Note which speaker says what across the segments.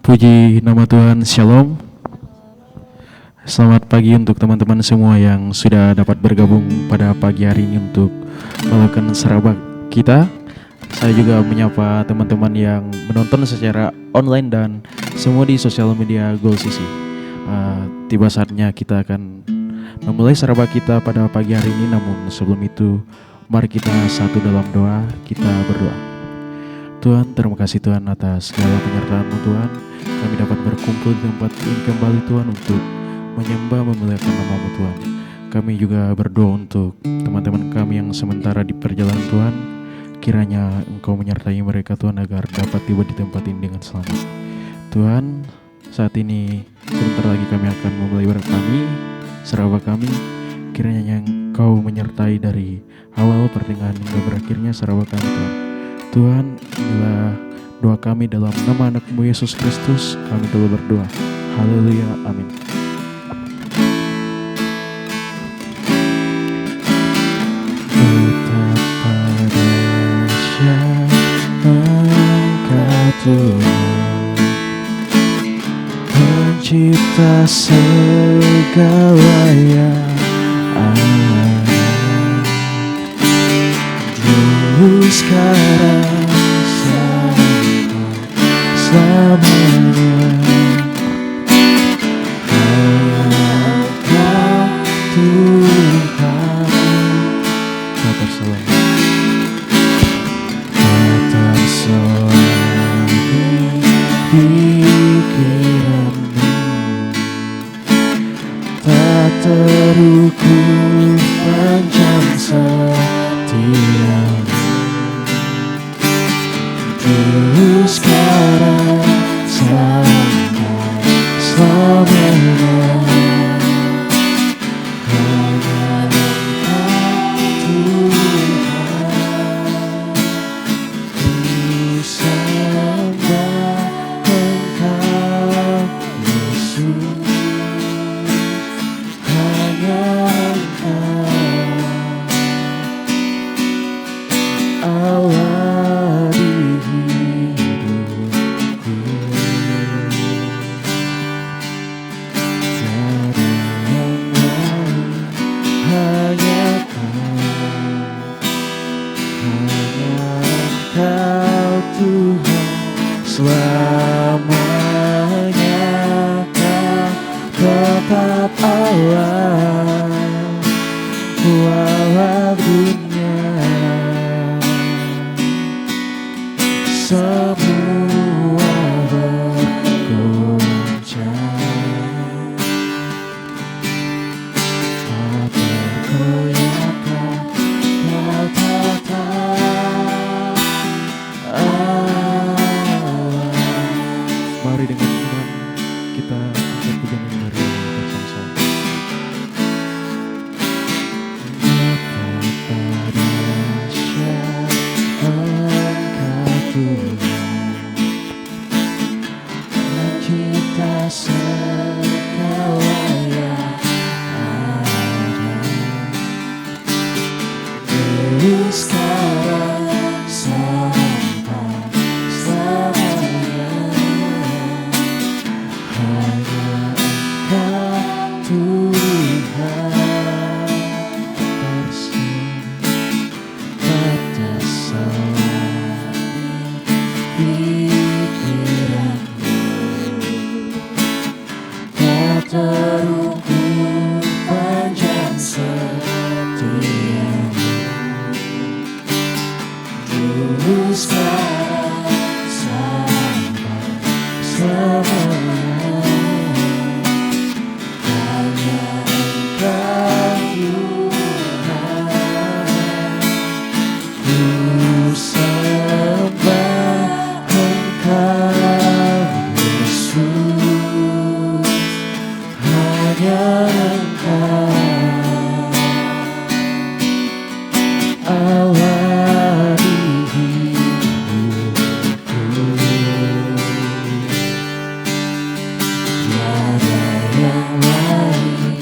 Speaker 1: Puji nama Tuhan, Shalom. Selamat pagi untuk teman-teman semua yang sudah dapat bergabung pada pagi hari ini untuk melakukan serabak kita. Saya juga menyapa teman-teman yang menonton secara online dan semua di sosial media Goal Sisi. Tiba saatnya kita akan memulai serabak kita pada pagi hari ini. Namun sebelum itu, mari kita satu dalam doa, kita berdoa. Tuhan, terima kasih Tuhan atas segala penyertaan-Mu Tuhan. Kami dapat berkumpul di tempat ini kembali Tuhan untuk menyembah memuliakan nama-Mu Tuhan. Kami juga berdoa untuk teman-teman kami yang sementara di perjalanan Tuhan. Kiranya Engkau menyertai mereka Tuhan agar dapat tiba di tempat ini dengan selamat. Tuhan, saat ini sebentar lagi kami akan memulai ibadah kami, serabak kami. Kiranya Engkau menyertai dari awal pertengahan hingga berakhirnya serabak kami Tuhan. Tuhan, inilah doa kami dalam nama anak-Mu Yesus Kristus. Kami telah berdoa. Haleluya, amin. Betapa dahsyat Engkau Tuhan, pencipta segala yang ada, dulu sekarang selamanya. Hanya Kau Tuhan, tak terselangi, tak terselangi pikiranmu, tak terukur panjang setiamu. Dulu sekarang sampai selamanya. Hanya Engkau Tuhan, ku sembah Engkau Yesus. Hanya Engkau Allah di hidupku. Tiada yang lain, hanya Kau, hanya Engkau Tuhan. Selamanya Kau tetap Allah, walau dunia semua bergoncang, tak tergoyahkan Kau tetap Allah. Mari dengan iman kita angkat pujian ini dari bersama-sama. Betapa dahsyat Engkau Tuhan, mencipta segala yang ada, dulu sekarang sampai selamanya. Hanya Engkau Tuhan, tak terselangi pikiranmu, tak terukur panjang setiamu. Dulu sekarang sampai selamanya. Hanya Engkau Tuhan, ku sembah Engkau Yesus. Hanya Engkau Allah di hidupku. Tiada yang lain,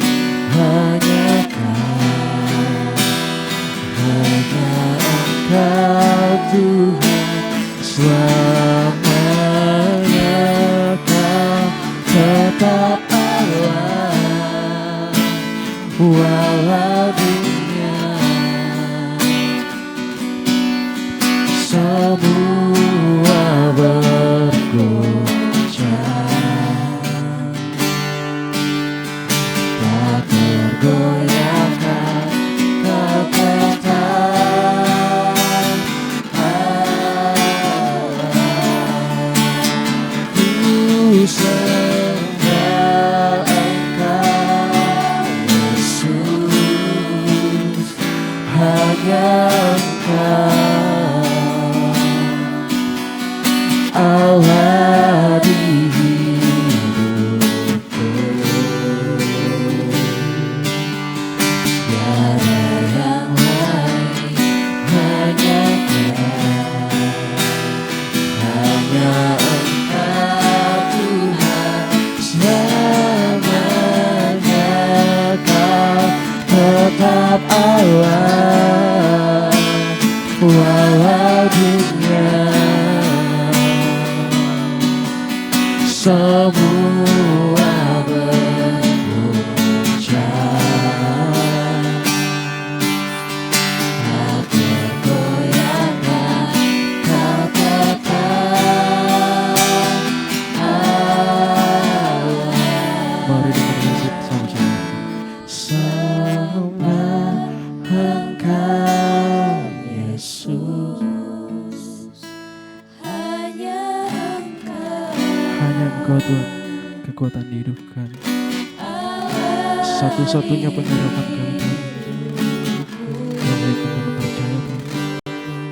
Speaker 1: hanya Kau, hanya Engkau Tuhan. Selamanya Kau walau dunia semua bergoncang, tak tergoyahkan kekuatan Allah. Ku sembah Engkau Yesus, hanya Engkau Allah di hidupku. Tiada yang lain, hanya Engkau, hanya Engkau Tuhan selamanya. Kau tetap Allah walau dunia semua bergoncang, tak tergoyahkan kekuatan Allah. Mari kita bersama-sama. Sembah Engkau Yesus, hanya Engkau Tuhan, kekuatan di hidup kami, satu-satunya penyerapan kami Tuhan. Kami akan percaya Tuhan,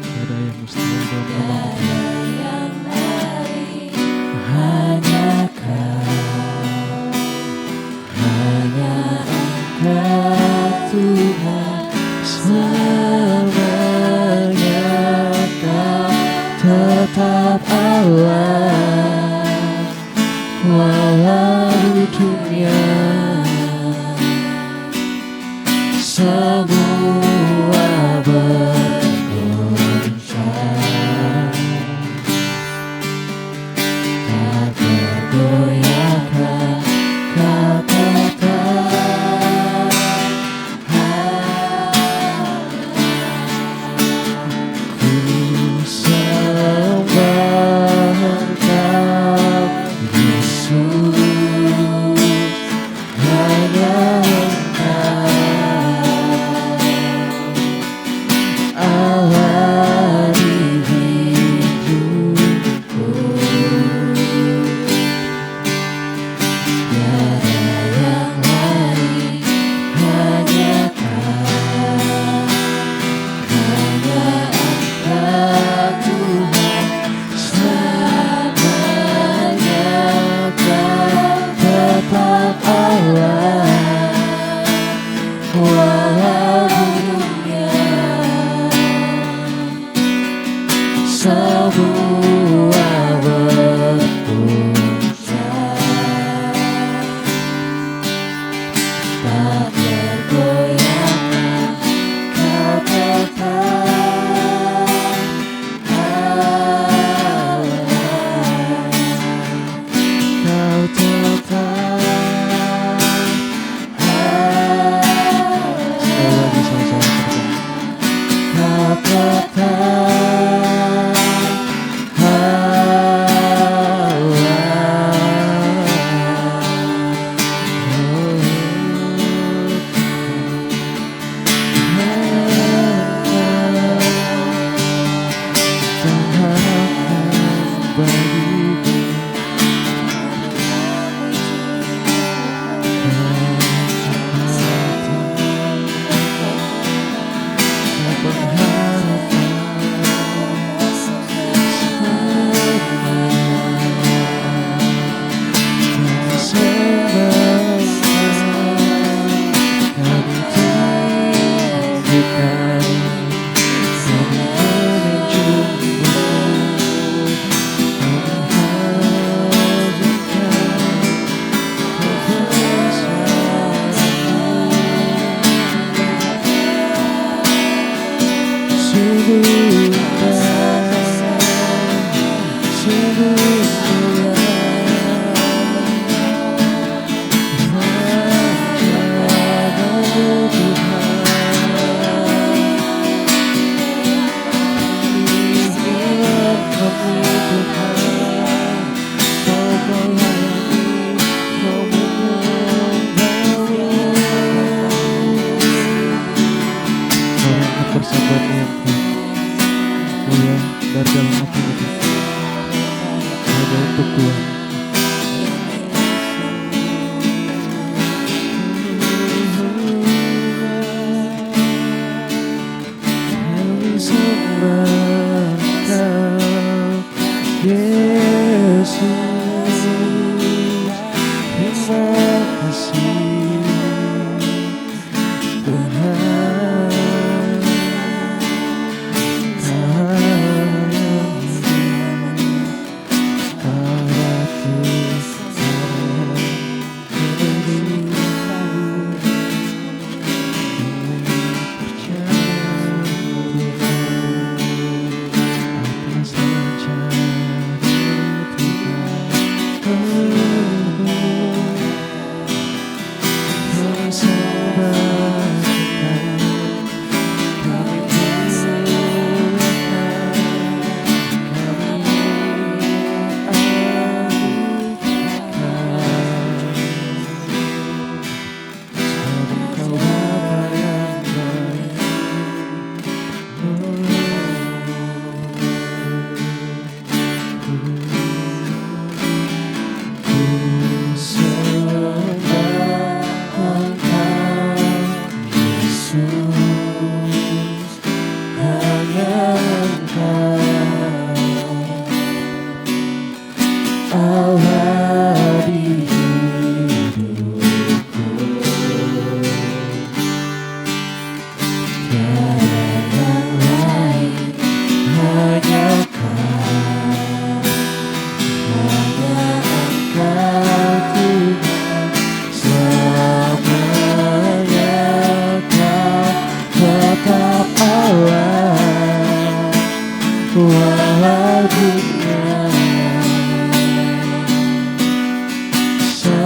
Speaker 1: tiada yang mustahil dalam nama-Mu Tuhan. Hanya Engkau Tuhan selamanya. Kau tetap Allah walau dunia semua bergoncang, tak tergoyahkan kekuatan Allah. Ku sembah Engkau Yesus, hanya Engkau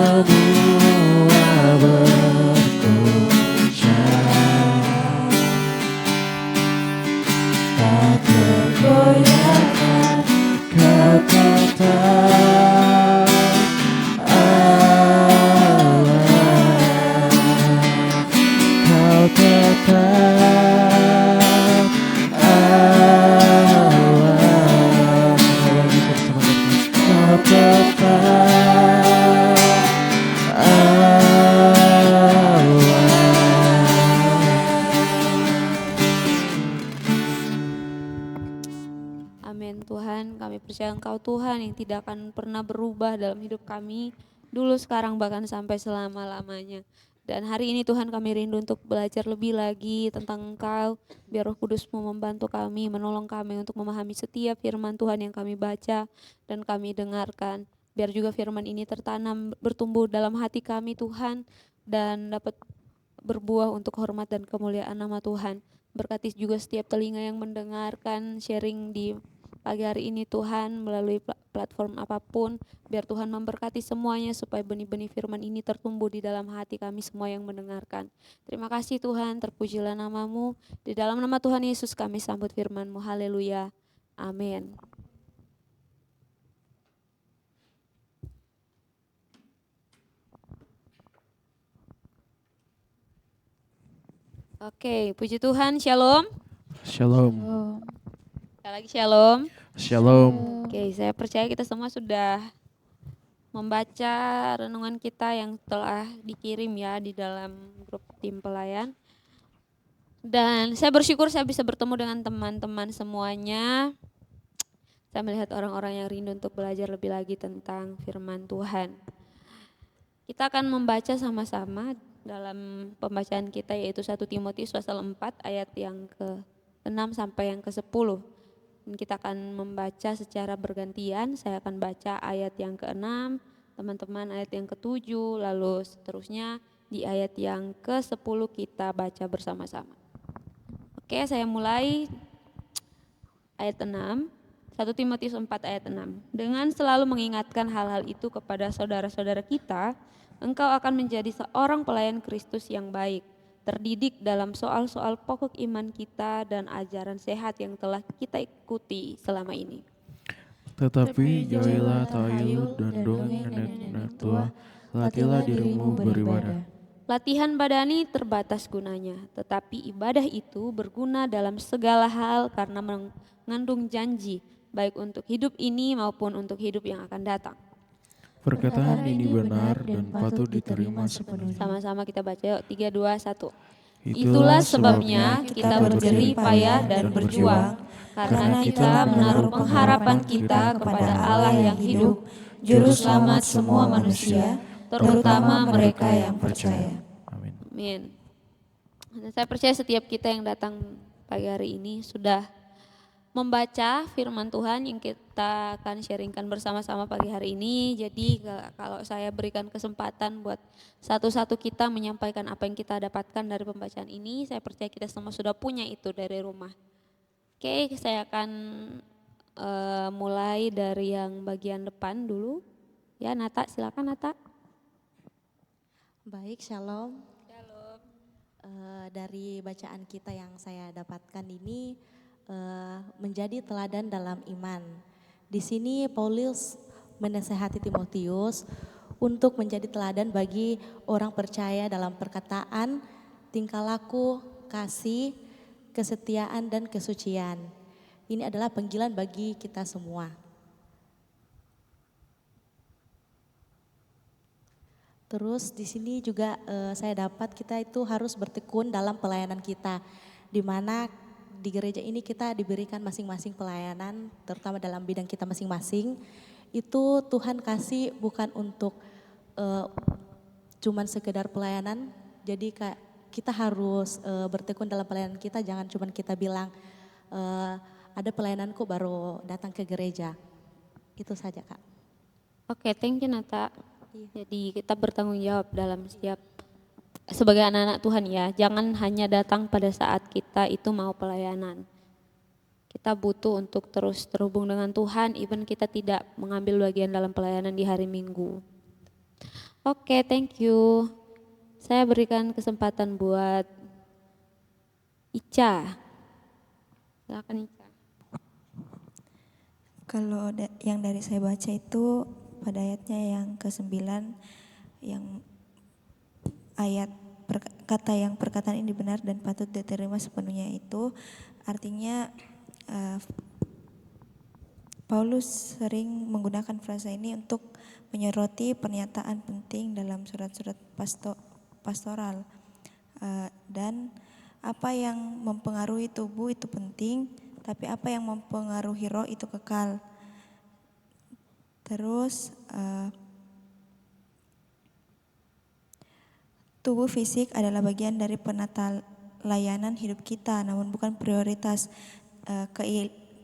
Speaker 1: semua bergoyang, tak tergoyahkan kau tetap Allah, kau tetap Allah, kau tetap
Speaker 2: Amin Tuhan, kami percaya Engkau Tuhan yang tidak akan pernah berubah dalam hidup kami, dulu, sekarang, bahkan sampai selama-lamanya. Dan hari ini Tuhan kami rindu untuk belajar lebih lagi tentang Engkau, biar Roh Kudus-Mu membantu kami, menolong kami untuk memahami setiap firman Tuhan yang kami baca dan kami dengarkan. Biar juga firman ini tertanam, bertumbuh dalam hati kami Tuhan, dan dapat berbuah untuk hormat dan kemuliaan nama Tuhan. Berkati juga setiap telinga yang mendengarkan sharing di pagi hari ini Tuhan melalui platform apapun, biar Tuhan memberkati semuanya supaya benih-benih firman ini tertumbuh di dalam hati kami semua yang mendengarkan. Terima kasih Tuhan, terpujilah nama-Mu. Di dalam nama Tuhan Yesus kami sambut firman-Mu. Haleluya. Amin. Oke, puji Tuhan, shalom.
Speaker 1: Shalom.
Speaker 2: Sekali lagi shalom.
Speaker 1: Shalom.
Speaker 2: Oke, saya percaya kita semua sudah membaca renungan kita yang telah dikirim ya di dalam grup tim pelayan. Dan saya bersyukur saya bisa bertemu dengan teman-teman semuanya. Saya melihat orang-orang yang rindu untuk belajar lebih lagi tentang firman Tuhan. Kita akan membaca sama-sama dalam pembacaan kita, yaitu 1 Timotius pasal 4 ayat yang ke-6 sampai yang ke-10. Kita akan membaca secara bergantian. Saya akan baca ayat yang ke-6, teman-teman ayat yang ke-7, lalu seterusnya di ayat yang ke-10 kita baca bersama-sama. Oke, saya mulai ayat 6. 1 Timotius 4 ayat 6. Dengan selalu mengingatkan hal-hal itu kepada saudara-saudara kita, engkau akan menjadi seorang pelayan Kristus yang baik, terdidik dalam soal-soal pokok iman kita dan ajaran sehat yang telah kita ikuti selama ini.
Speaker 1: Tetapi jauhilah tahayul dan dongeng nenek tua, latihlah dirimu beribadah.
Speaker 2: Latihan badani terbatas gunanya, tetapi ibadah itu berguna dalam segala hal karena mengandung janji, baik untuk hidup ini maupun untuk hidup yang akan datang.
Speaker 1: Perkataan ini benar dan patut diterima sepenuhnya.
Speaker 2: Sama-sama kita baca yuk, 3, 2, 1.
Speaker 1: Itulah
Speaker 2: Itulah sebabnya kita berjerih payah dan berjuang, karena kita menaruh pengharapan kita kepada Allah yang hidup, Juru Selamat semua manusia, terutama mereka yang percaya.
Speaker 1: Amin.
Speaker 2: Amin. Saya percaya setiap kita yang datang pagi hari ini sudah membaca firman Tuhan yang kita akan sharingkan bersama-sama pagi hari ini. Jadi kalau saya berikan kesempatan buat satu-satu kita menyampaikan apa yang kita dapatkan dari pembacaan ini, saya percaya kita semua sudah punya itu dari rumah. Oke, saya akan mulai dari yang bagian depan dulu. Ya, Nata, silakan Nata.
Speaker 3: Baik, shalom. Shalom. Dari bacaan kita yang saya dapatkan ini, menjadi teladan dalam iman. Di sini Paulus menasehati Timotius untuk menjadi teladan bagi orang percaya dalam perkataan, tingkah laku, kasih, kesetiaan dan kesucian. Ini adalah panggilan bagi kita semua. Terus di sini juga saya dapat kita itu harus bertekun dalam pelayanan kita, di mana di gereja ini kita diberikan masing-masing pelayanan, terutama dalam bidang kita masing-masing. Itu Tuhan kasih bukan untuk cuman sekedar pelayanan. Jadi kita harus bertekun dalam pelayanan kita. Jangan cuman kita bilang ada pelayananku baru datang ke gereja. Itu saja Kak.
Speaker 2: Oke, thank you Nata. Jadi kita bertanggung jawab dalam setiap sebagai anak-anak Tuhan ya, jangan hanya datang pada saat kita itu mau pelayanan. Kita butuh untuk terus terhubung dengan Tuhan, even kita tidak mengambil bagian dalam pelayanan di hari Minggu. Oke, thank you. Saya berikan kesempatan buat Ica. Silakan Ica.
Speaker 4: Kalau yang dari saya baca itu pada ayatnya yang ke-9 yang ayat kata yang perkataan ini benar dan patut diterima sepenuhnya itu artinya Paulus sering menggunakan frasa ini untuk menyoroti pernyataan penting dalam surat-surat pastoral. Dan apa yang mempengaruhi tubuh itu penting, tapi apa yang mempengaruhi roh itu kekal. Terus tubuh fisik adalah bagian dari penata layanan hidup kita, namun bukan prioritas.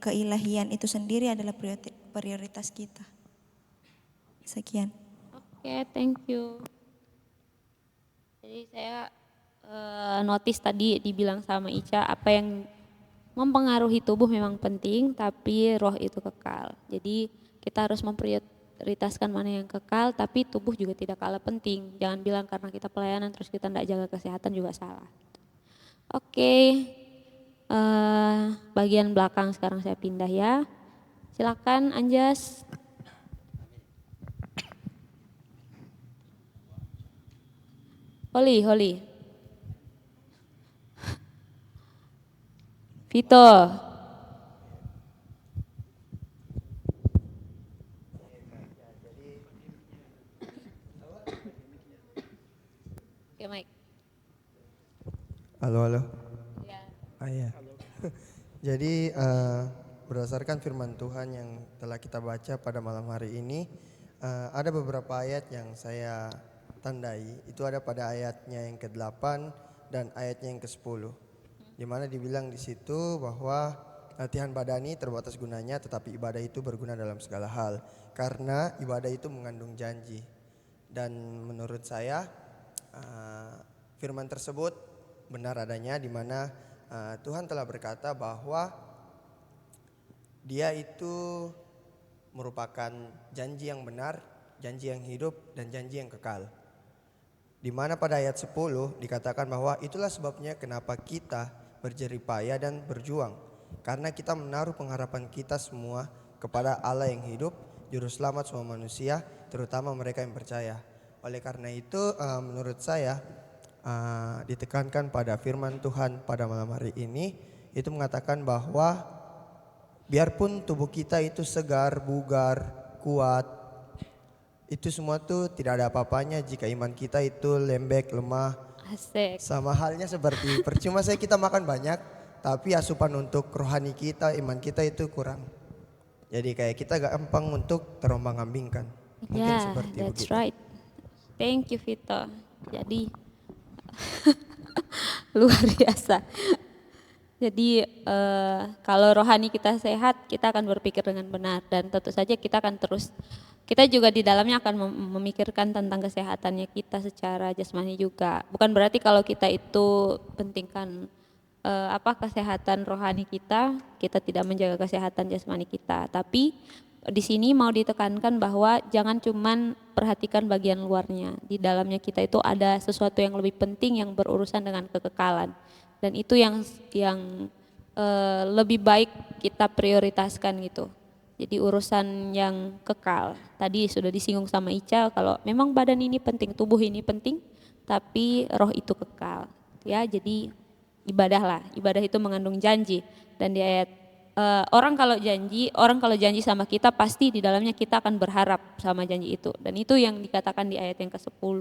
Speaker 4: Keilahian itu sendiri adalah prioritas kita. Sekian.
Speaker 2: Oke, thank you. Jadi saya notice tadi dibilang sama Ica apa yang mempengaruhi tubuh memang penting, tapi roh itu kekal. Jadi kita harus memprioritaskan mana yang kekal, tapi tubuh juga tidak kalah penting. Jangan bilang karena kita pelayanan terus kita tidak jaga kesehatan juga salah. Oke, bagian belakang sekarang saya pindah ya. Silakan Anjas. Holly. Vito. Oke, Mike.
Speaker 5: Halo.
Speaker 2: Ya.
Speaker 5: Iya. Jadi berdasarkan firman Tuhan yang telah kita baca pada malam hari ini, ada beberapa ayat yang saya tandai. Itu ada pada ayatnya yang ke-8 dan ayatnya yang ke-10. Di mana dibilang di situ bahwa latihan badani terbatas gunanya, tetapi ibadah itu berguna dalam segala hal. Karena ibadah itu mengandung janji. Dan menurut saya firman tersebut benar adanya, di mana Tuhan telah berkata bahwa Dia itu merupakan janji yang benar, janji yang hidup, dan janji yang kekal. Di mana pada ayat 10 dikatakan bahwa itulah sebabnya kenapa kita berjerih payah dan berjuang. Karena kita menaruh pengharapan kita semua kepada Allah yang hidup, Juru Selamat semua manusia, terutama mereka yang percaya. Oleh karena itu menurut saya ditekankan pada firman Tuhan pada malam hari ini, itu mengatakan bahwa biarpun tubuh kita itu segar, bugar, kuat, itu semua tuh tidak ada apa-apanya jika iman kita itu lembek, lemah.
Speaker 2: Asik.
Speaker 5: Sama halnya seperti percuma saya kita makan banyak, tapi asupan untuk rohani kita, iman kita itu kurang. Jadi kayak kita gampang untuk terombang-ambingkan. Mungkin
Speaker 2: Ya,
Speaker 5: seperti
Speaker 2: that's
Speaker 5: begitu.
Speaker 2: right. Thank you Vito. Jadi luar biasa. Jadi kalau rohani kita sehat, kita akan berpikir dengan benar dan tentu saja kita akan terus, kita juga di dalamnya akan memikirkan tentang kesehatannya kita secara jasmani juga. Bukan berarti kalau kita itu pentingkan kesehatan rohani kita tidak menjaga kesehatan jasmani kita. Tapi di sini mau ditekankan bahwa jangan cuman perhatikan bagian luarnya. Di dalamnya kita itu ada sesuatu yang lebih penting yang berurusan dengan kekekalan. Dan itu yang lebih baik kita prioritaskan gitu. Jadi urusan yang kekal. Tadi sudah disinggung sama Ica kalau memang badan ini penting, tubuh ini penting, tapi roh itu kekal. Ya, jadi ibadahlah. Ibadah itu mengandung janji. Dan di ayat orang kalau janji sama kita pasti di dalamnya kita akan berharap sama janji itu. Dan itu yang dikatakan di ayat yang ke-10.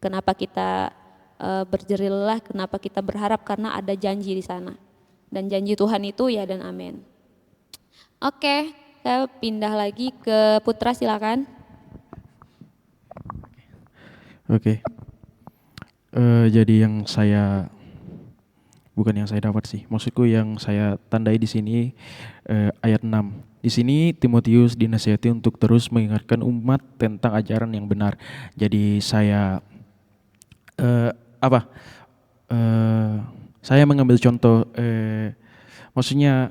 Speaker 2: Kenapa kita berjerih lelah, kenapa kita berharap, karena ada janji di sana. Dan janji Tuhan itu ya dan amin. Oke, saya pindah lagi ke Putra, silakan.
Speaker 1: Oke. Jadi yang saya bukan yang saya dapat sih, maksudku yang saya tandai di sini ayat 6. Di sini Timotius dinasihati untuk terus mengingatkan umat tentang ajaran yang benar. Jadi saya saya mengambil contoh, maksudnya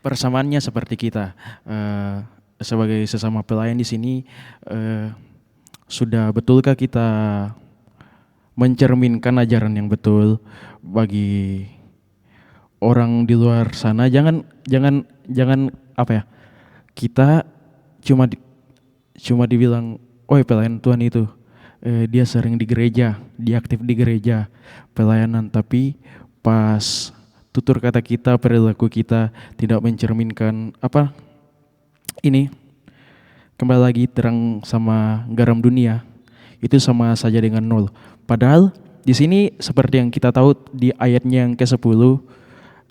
Speaker 1: persamaannya seperti kita. sebagai sesama pelayan di sini, sudah betulkah kita mencerminkan ajaran yang betul bagi orang di luar sana? Jangan apa ya? Kita cuma dibilang, "Oh, pelayan Tuhan itu dia sering di gereja, dia aktif di gereja, pelayanan," tapi pas tutur kata kita, perilaku kita tidak mencerminkan apa ini, kembali lagi terang sama garam dunia, itu sama saja dengan nol. Padahal di sini seperti yang kita tahu di ayatnya yang ke-10,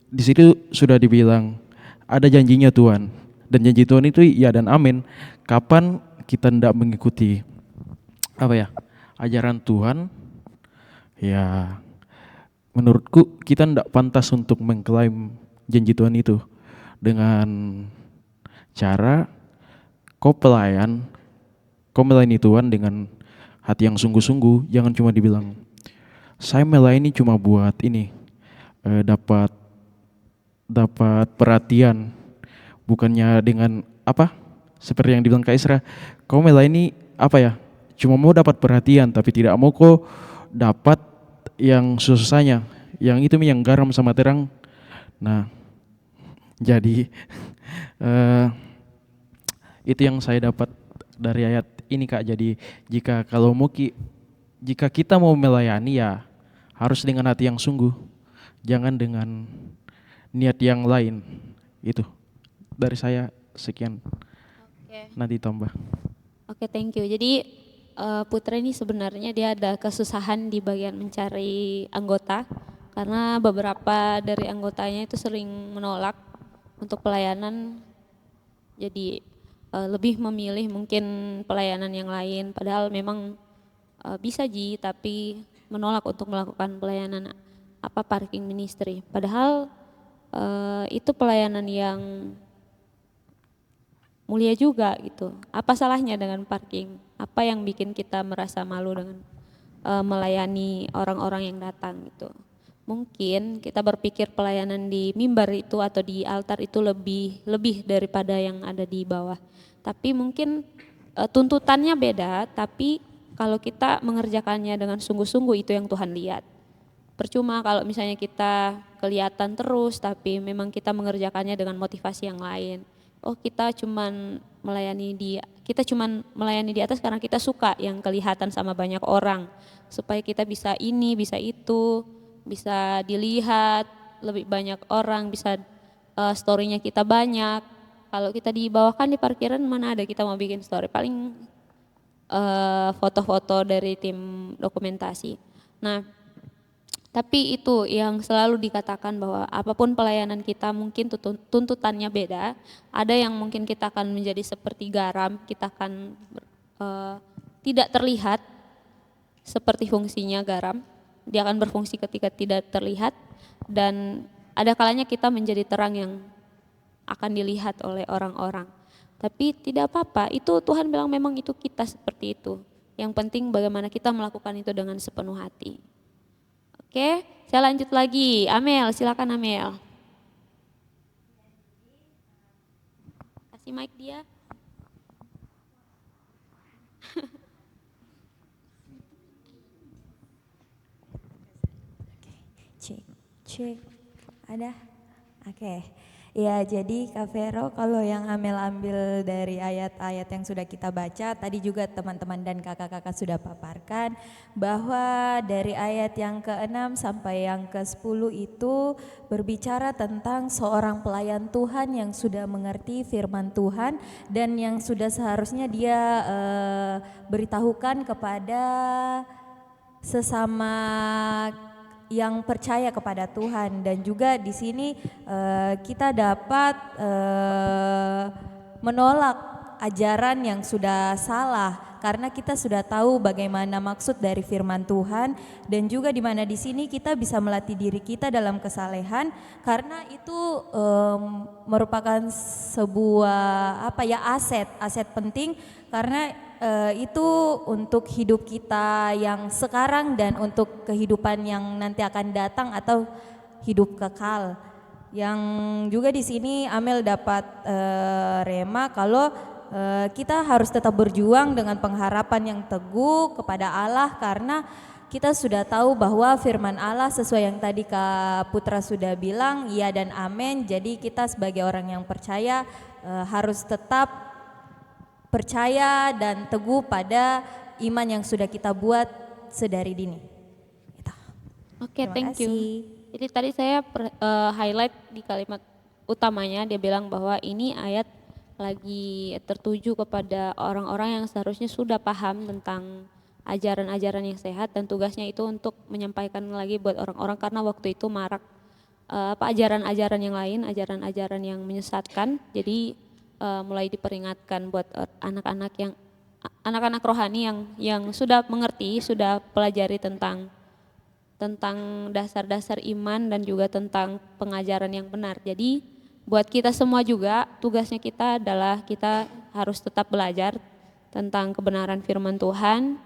Speaker 1: di situ sudah dibilang ada janjinya Tuhan, dan janji Tuhan itu ya dan amin. Kapan kita tidak mengikuti apa ya, ajaran Tuhan, ya menurutku kita tidak pantas untuk mengklaim janji Tuhan itu dengan cara kau melayani Tuhan dengan hati yang sungguh-sungguh. Jangan cuma dibilang, "Saya melayani cuma buat ini, dapat perhatian," bukannya dengan apa, seperti yang dibilang Kak Isra, kau melayani apa ya, cuma mau dapat perhatian tapi tidak mau kau dapat yang susahnya, yang itu yang garam sama terang. Nah, jadi itu yang saya dapat dari ayat ini, Kak. Jadi jika kita mau melayani, ya harus dengan hati yang sungguh, jangan dengan niat yang lain. Itu dari saya, sekian. Nanti tambah.
Speaker 2: Oke, thank you. Jadi Putra ini sebenarnya dia ada kesusahan di bagian mencari anggota, karena beberapa dari anggotanya itu sering menolak untuk pelayanan. Jadi lebih memilih mungkin pelayanan yang lain, padahal memang bisa tapi menolak untuk melakukan pelayanan parking ministry. Padahal itu pelayanan yang mulia juga gitu. Apa salahnya dengan parking? Apa yang bikin kita merasa malu dengan melayani orang-orang yang datang gitu? Mungkin kita berpikir pelayanan di mimbar itu atau di altar itu lebih daripada yang ada di bawah. Tapi mungkin tuntutannya beda, tapi kalau kita mengerjakannya dengan sungguh-sungguh, itu yang Tuhan lihat. Percuma kalau misalnya kita kelihatan terus tapi memang kita mengerjakannya dengan motivasi yang lain. Oh, kita cuman melayani di atas karena kita suka yang kelihatan sama banyak orang, supaya kita bisa ini, bisa itu, bisa dilihat lebih banyak orang, bisa story-nya kita banyak. Kalau kita di bawah kan di parkiran, mana ada kita mau bikin story, paling foto-foto dari tim dokumentasi. Nah, tapi itu yang selalu dikatakan bahwa apapun pelayanan kita mungkin tuntutannya beda. Ada yang mungkin kita akan menjadi seperti garam, kita akan tidak terlihat seperti fungsinya garam. Dia akan berfungsi ketika tidak terlihat, dan ada kalanya kita menjadi terang yang akan dilihat oleh orang-orang. Tapi tidak apa-apa, itu Tuhan bilang memang itu kita seperti itu. Yang penting bagaimana kita melakukan itu dengan sepenuh hati. Oke, saya lanjut lagi. Amel, silakan Amel. Kasih mic dia.
Speaker 4: Cek, ada? Oke. Ya, jadi Kak Vero, kalau yang Amel ambil dari ayat-ayat yang sudah kita baca, tadi juga teman-teman dan kakak-kakak sudah paparkan, bahwa dari ayat yang ke-6 sampai yang ke-10 itu berbicara tentang seorang pelayan Tuhan yang sudah mengerti firman Tuhan dan yang sudah seharusnya dia beritahukan kepada sesama yang percaya kepada Tuhan. Dan juga di sini kita dapat menolak ajaran yang sudah salah, karena kita sudah tahu bagaimana maksud dari firman Tuhan, dan juga di mana di sini kita bisa melatih diri kita dalam kesalehan, karena itu merupakan sebuah aset penting, karena itu untuk hidup kita yang sekarang dan untuk kehidupan yang nanti akan datang atau hidup kekal. Yang juga di sini Amel dapat rema kalau
Speaker 6: kita harus tetap berjuang dengan pengharapan yang teguh kepada Allah, karena kita sudah tahu bahwa firman Allah sesuai yang tadi Kak Putra sudah bilang, ya dan amin. Jadi kita sebagai orang yang percaya harus tetap percaya dan teguh pada iman yang sudah kita buat sedari dini. Gitu.
Speaker 2: Oke,
Speaker 6: Terima
Speaker 2: thank you.
Speaker 6: kasih.
Speaker 2: Jadi tadi saya highlight di kalimat utamanya, dia bilang bahwa ini ayat lagi tertuju kepada orang-orang yang seharusnya sudah paham tentang ajaran-ajaran yang sehat, dan tugasnya itu untuk menyampaikan lagi buat orang-orang, karena waktu itu marak ajaran-ajaran yang lain, ajaran-ajaran yang menyesatkan. Jadi mulai diperingatkan buat anak-anak rohani yang sudah mengerti, sudah pelajari tentang dasar-dasar iman dan juga tentang pengajaran yang benar. Jadi buat kita semua juga tugasnya kita adalah kita harus tetap belajar tentang kebenaran firman Tuhan,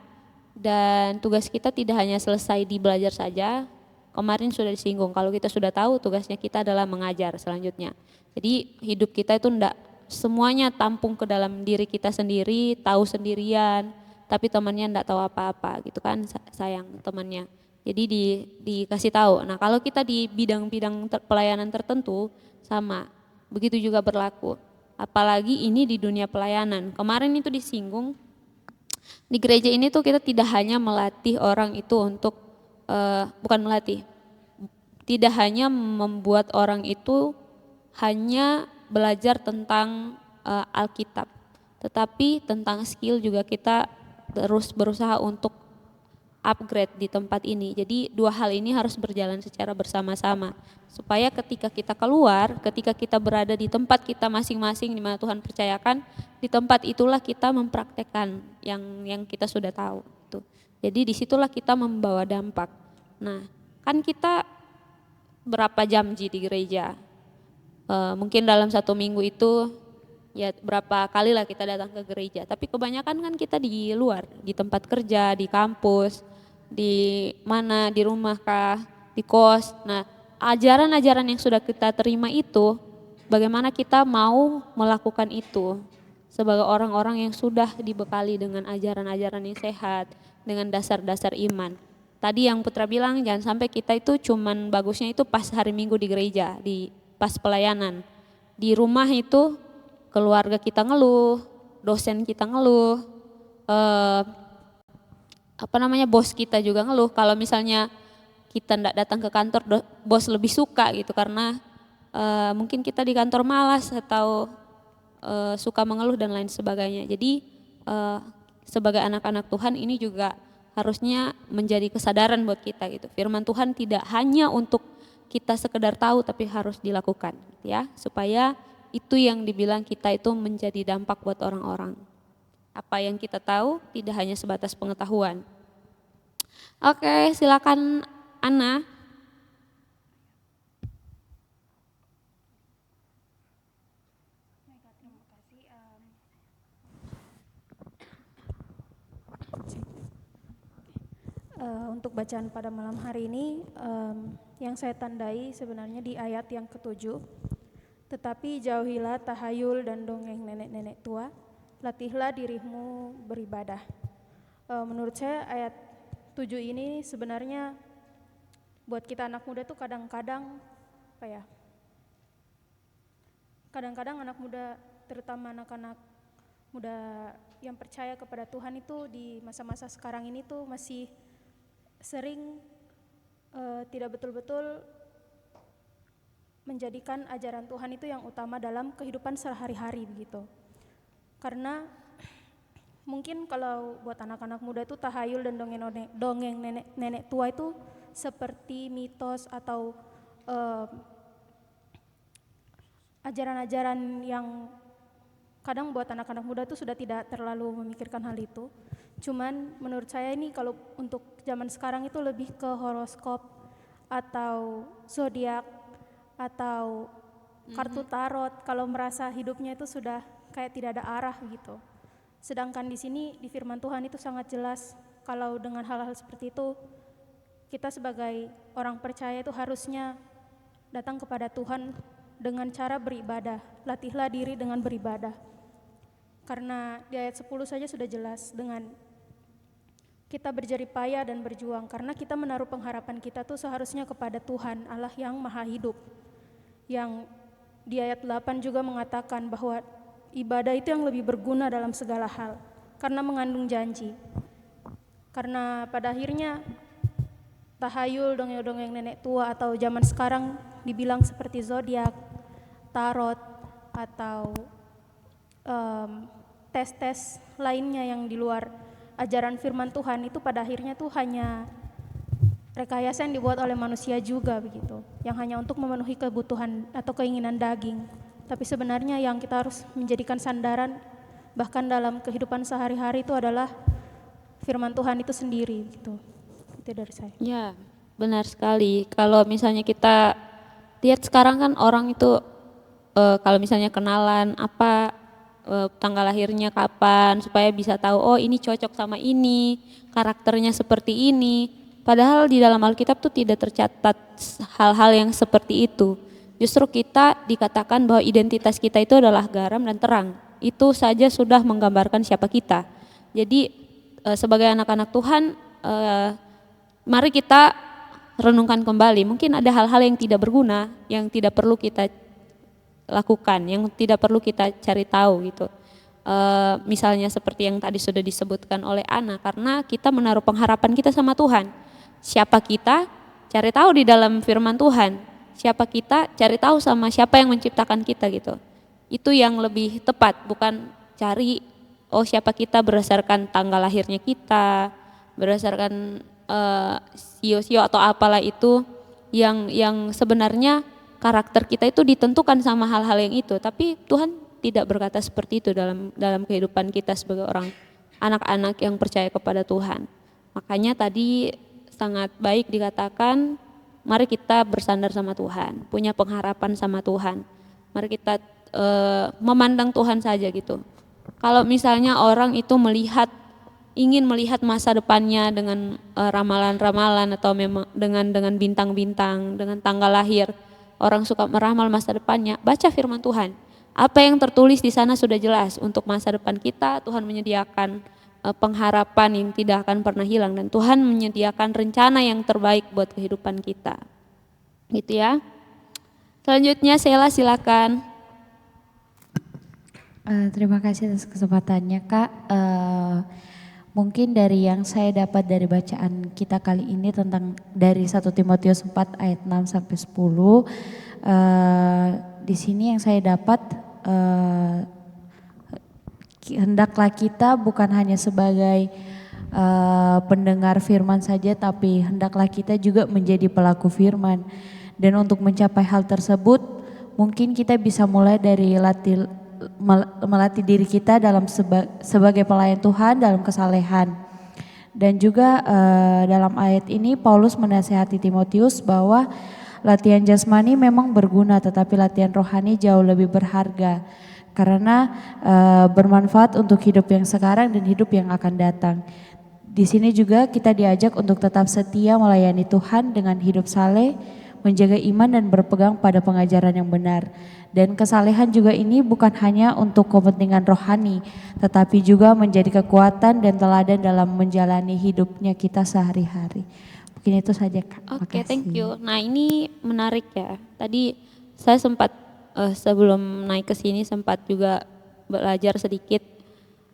Speaker 2: dan tugas kita tidak hanya selesai di belajar saja. Kemarin sudah disinggung, kalau kita sudah tahu, tugasnya kita adalah mengajar selanjutnya. Jadi hidup kita itu enggak semuanya tampung ke dalam diri kita sendiri, tahu sendirian, tapi temannya enggak tahu apa-apa gitu kan, sayang temannya. Jadi dikasih tahu. Nah, kalau kita di bidang-bidang pelayanan tertentu sama, begitu juga berlaku. Apalagi ini di dunia pelayanan. Kemarin itu disinggung, di gereja ini tuh kita tidak hanya melatih orang itu untuk, bukan melatih, tidak hanya membuat orang itu hanya belajar tentang Alkitab, tetapi tentang skill juga kita terus berusaha untuk upgrade di tempat ini. Jadi dua hal ini harus berjalan secara bersama-sama, supaya ketika kita keluar, ketika kita berada di tempat kita masing-masing di mana Tuhan percayakan, di tempat itulah kita mempraktekkan yang kita sudah tahu itu. Jadi disitulah kita membawa dampak. Nah, kan kita berapa jam di gereja? Mungkin dalam 1 minggu itu ya berapa kali lah kita datang ke gereja, tapi kebanyakan kan kita di luar, di tempat kerja, di kampus, di mana, di rumah kah, di kos. Nah, ajaran-ajaran yang sudah kita terima itu, bagaimana kita mau melakukan itu sebagai orang-orang yang sudah dibekali dengan ajaran-ajaran yang sehat, dengan dasar-dasar iman. Tadi yang Putra bilang, jangan sampai kita itu cuman bagusnya itu pas hari Minggu di gereja, di pas pelayanan. Di rumah itu keluarga kita ngeluh, dosen kita ngeluh, bos kita juga ngeluh. Kalau misalnya kita ndak datang ke kantor, bos lebih suka gitu, karena mungkin kita di kantor malas atau suka mengeluh dan lain sebagainya. Jadi sebagai anak-anak Tuhan ini juga harusnya menjadi kesadaran buat kita gitu. Firman Tuhan tidak hanya untuk kita sekedar tahu, tapi harus dilakukan ya, supaya itu yang dibilang kita itu menjadi dampak buat orang-orang. Apa yang kita tahu tidak hanya sebatas pengetahuan. Oke, silakan Ana.
Speaker 7: Untuk bacaan pada malam hari ini, yang saya tandai sebenarnya di ayat yang ke-7. Tetapi jauhilah tahayul dan dongeng nenek-nenek tua, latihlah dirimu beribadah. Menurut saya ayat 7 ini sebenarnya buat kita anak muda tuh kadang-kadang kadang-kadang anak muda, terutama anak-anak muda yang percaya kepada Tuhan itu di masa-masa sekarang ini tuh masih sering tidak betul-betul menjadikan ajaran Tuhan itu yang utama dalam kehidupan sehari-hari begitu. Karena mungkin kalau buat anak-anak muda itu tahayul dan dongeng nenek tua itu seperti mitos atau ajaran-ajaran yang kadang buat anak-anak muda itu sudah tidak terlalu memikirkan hal itu. Cuman menurut saya ini kalau untuk zaman sekarang itu lebih ke horoskop atau zodiak atau kartu tarot, kalau merasa hidupnya itu sudah kayak tidak ada arah gitu. Sedangkan di sini di firman Tuhan itu sangat jelas kalau dengan hal-hal seperti itu kita sebagai orang percaya itu harusnya datang kepada Tuhan dengan cara beribadah. Latihlah diri dengan beribadah. Karena di ayat 10 saja sudah jelas dengan kita berjerih payah dan berjuang, karena kita menaruh pengharapan kita tuh seharusnya kepada Tuhan Allah yang maha hidup. Yang di ayat 8 juga mengatakan bahwa ibadah itu yang lebih berguna dalam segala hal, karena mengandung janji. Karena pada akhirnya tahayul, dongeng-dongeng nenek tua atau zaman sekarang dibilang seperti zodiak, tarot, atau tes-tes lainnya yang di luar ajaran firman Tuhan, itu pada akhirnya tuh hanya rekayasa yang dibuat oleh manusia juga begitu, yang hanya untuk memenuhi kebutuhan atau keinginan daging. Tapi sebenarnya yang kita harus menjadikan sandaran bahkan dalam kehidupan sehari-hari itu adalah firman Tuhan itu sendiri gitu. Itu dari saya.
Speaker 2: Ya, benar sekali. Kalau misalnya kita lihat sekarang kan orang itu kalau misalnya kenalan apa tanggal lahirnya kapan supaya bisa tahu oh ini cocok sama ini, karakternya seperti ini. Padahal di dalam Alkitab tuh tidak tercatat hal-hal yang seperti itu. Justru kita dikatakan bahwa identitas kita itu adalah garam dan terang. Itu saja sudah menggambarkan siapa kita. Jadi sebagai anak-anak Tuhan, mari kita renungkan kembali. Mungkin ada hal-hal yang tidak berguna, yang tidak perlu kita lakukan, yang tidak perlu kita cari tahu gitu. Misalnya seperti yang tadi sudah disebutkan oleh Ana, karena kita menaruh pengharapan kita sama Tuhan. Siapa kita? Cari tahu di dalam firman Tuhan. Siapa kita? Cari tahu sama siapa yang menciptakan kita gitu. Itu yang lebih tepat, bukan cari oh siapa kita berdasarkan tanggal lahirnya kita, berdasarkan sio-sio atau apalah itu yang sebenarnya karakter kita itu ditentukan sama hal-hal yang itu. Tapi Tuhan tidak berkata seperti itu dalam kehidupan kita sebagai orang anak-anak yang percaya kepada Tuhan. Makanya tadi sangat baik dikatakan mari kita bersandar sama Tuhan, punya pengharapan sama Tuhan. Mari kita memandang Tuhan saja gitu. Kalau misalnya orang itu ingin melihat masa depannya dengan ramalan-ramalan atau memang dengan bintang-bintang, dengan tanggal lahir, orang suka meramal masa depannya, baca firman Tuhan. Apa yang tertulis di sana sudah jelas untuk masa depan kita. Tuhan menyediakan pengharapan yang tidak akan pernah hilang dan Tuhan menyediakan rencana yang terbaik buat kehidupan kita. Gitu ya. Selanjutnya Sheila silakan.
Speaker 8: Terima kasih atas kesempatannya Kak. Mungkin dari yang saya dapat dari bacaan kita kali ini tentang dari 1 Timotius 4 ayat 6 sampai 10. Di sini yang saya dapat hendaklah kita bukan hanya sebagai pendengar firman saja, tapi hendaklah kita juga menjadi pelaku firman. Dan untuk mencapai hal tersebut, mungkin kita bisa mulai dari melatih diri kita dalam sebagai pelayan Tuhan dalam kesalehan. Dan juga dalam ayat ini Paulus menasihati Timotius bahwa latihan jasmani memang berguna, tetapi latihan rohani jauh lebih berharga karena bermanfaat untuk hidup yang sekarang dan hidup yang akan datang. Di sini juga kita diajak untuk tetap setia melayani Tuhan dengan hidup saleh, menjaga iman dan berpegang pada pengajaran yang benar. Dan kesalehan juga ini bukan hanya untuk kepentingan rohani, tetapi juga menjadi kekuatan dan teladan dalam menjalani hidupnya kita sehari-hari. Mungkin itu saja Kak.
Speaker 2: Oke, thank you. Nah ini menarik ya. Tadi saya sempat sebelum naik ke sini sempat juga belajar sedikit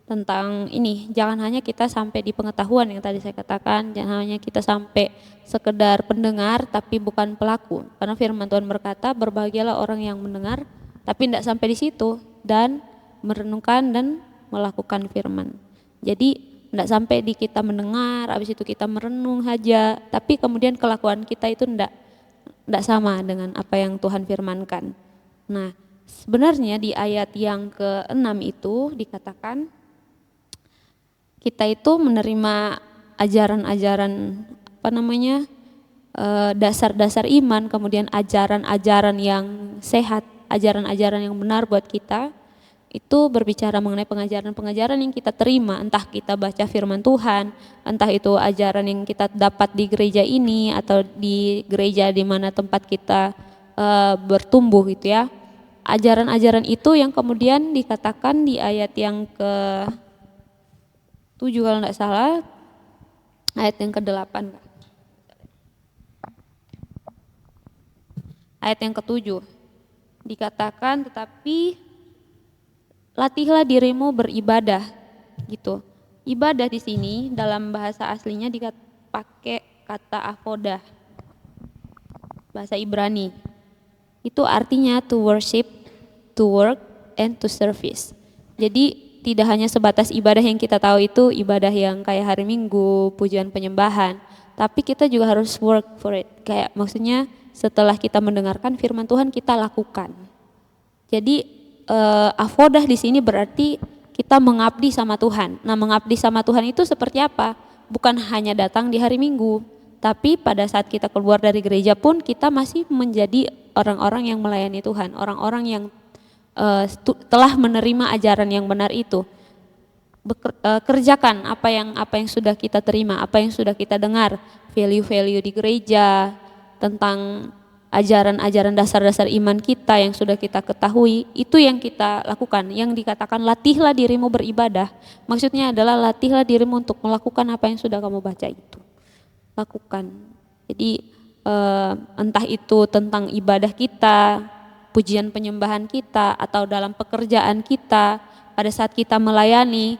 Speaker 2: tentang ini. Jangan hanya kita sampai di pengetahuan yang tadi saya katakan, jangan hanya kita sampai sekedar pendengar tapi bukan pelaku. Karena firman Tuhan berkata, berbahagialah orang yang mendengar tapi tidak sampai di situ dan merenungkan dan melakukan firman. Jadi tidak sampai di kita mendengar, habis itu kita merenung saja, tapi kemudian kelakuan kita itu tidak sama dengan apa yang Tuhan firmankan. Nah, sebenarnya di ayat yang ke-6 itu dikatakan kita itu menerima ajaran-ajaran dasar-dasar iman, kemudian ajaran-ajaran yang sehat, ajaran-ajaran yang benar buat kita. Itu berbicara mengenai pengajaran-pengajaran yang kita terima, entah kita baca firman Tuhan, entah itu ajaran yang kita dapat di gereja ini atau di gereja di mana tempat kita bertumbuh gitu ya. ajaran-ajaran itu yang kemudian dikatakan di ayat yang ke-7 kalau tidak salah, ayat yang ke-8. Ayat yang ke-7 dikatakan, tetapi latihlah dirimu beribadah gitu. Ibadah di sini dalam bahasa aslinya dipakai kata avodah, bahasa Ibrani. Itu artinya to worship, to work, and to service. Jadi tidak hanya sebatas ibadah yang kita tahu itu ibadah yang kayak hari Minggu, pujian penyembahan, tapi kita juga harus work for it. Kayak maksudnya setelah kita mendengarkan firman Tuhan kita lakukan. Jadi avodah di sini berarti kita mengabdi sama Tuhan. Nah, mengabdi sama Tuhan itu seperti apa? Bukan hanya datang di hari Minggu, tapi pada saat kita keluar dari gereja pun kita masih menjadi orang-orang yang melayani Tuhan, orang-orang yang telah menerima ajaran yang benar itu. Kerjakan apa yang sudah kita terima, apa yang sudah kita dengar, value-value di gereja, tentang ajaran-ajaran dasar-dasar iman kita yang sudah kita ketahui, itu yang kita lakukan. Yang dikatakan latihlah dirimu beribadah, maksudnya adalah latihlah dirimu untuk melakukan apa yang sudah kamu baca itu. Lakukan. Jadi entah itu tentang ibadah kita, pujian penyembahan kita, atau dalam pekerjaan kita, pada saat kita melayani,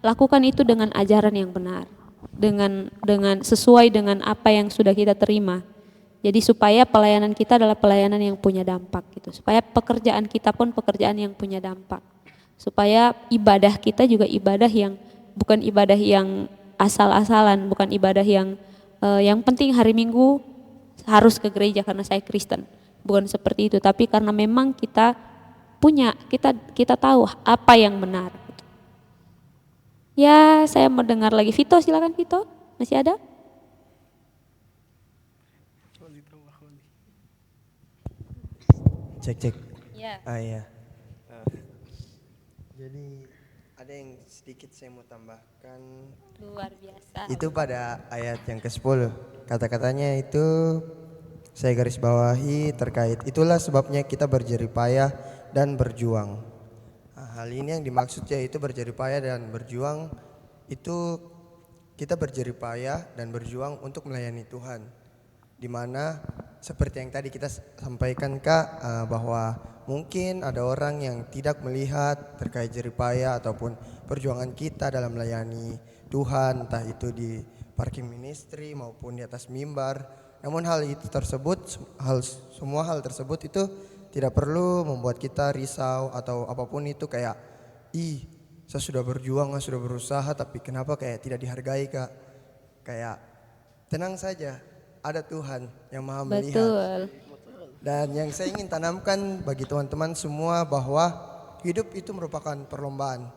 Speaker 2: lakukan itu dengan ajaran yang benar, dengan sesuai dengan apa yang sudah kita terima. Jadi supaya pelayanan kita adalah pelayanan yang punya dampak gitu. Supaya pekerjaan kita pun pekerjaan yang punya dampak. Supaya ibadah kita juga ibadah yang bukan ibadah yang asal-asalan, bukan ibadah yang penting hari Minggu harus ke gereja karena saya Kristen. Bukan seperti itu, tapi karena memang kita tahu apa yang benar gitu. Ya, saya mau dengar lagi. Vito, silakan Vito. Masih ada?
Speaker 5: Cek.
Speaker 2: Ya.
Speaker 5: Iya. Jadi ada yang sedikit saya mau tambahkan.
Speaker 2: Luar biasa.
Speaker 5: Itu pada ayat yang ke-10. Kata-katanya itu saya garis bawahi terkait itulah sebabnya kita berjeripayah dan berjuang. Nah, hal ini yang dimaksud yaitu berjeripayah dan berjuang itu kita berjeripayah dan berjuang untuk melayani Tuhan. Di mana seperti yang tadi kita sampaikan Kak, bahwa mungkin ada orang yang tidak melihat terkait jeripaya ataupun perjuangan kita dalam melayani Tuhan, entah itu di parking ministry maupun di atas mimbar. Namun semua hal tersebut itu tidak perlu membuat kita risau atau apapun itu, kayak saya sudah berjuang, saya sudah berusaha, tapi kenapa kayak tidak dihargai Kak. Kayak tenang saja, ada Tuhan yang maha melihat.
Speaker 2: Betul.
Speaker 5: Dan yang saya ingin tanamkan bagi teman-teman semua bahwa hidup itu merupakan perlombaan.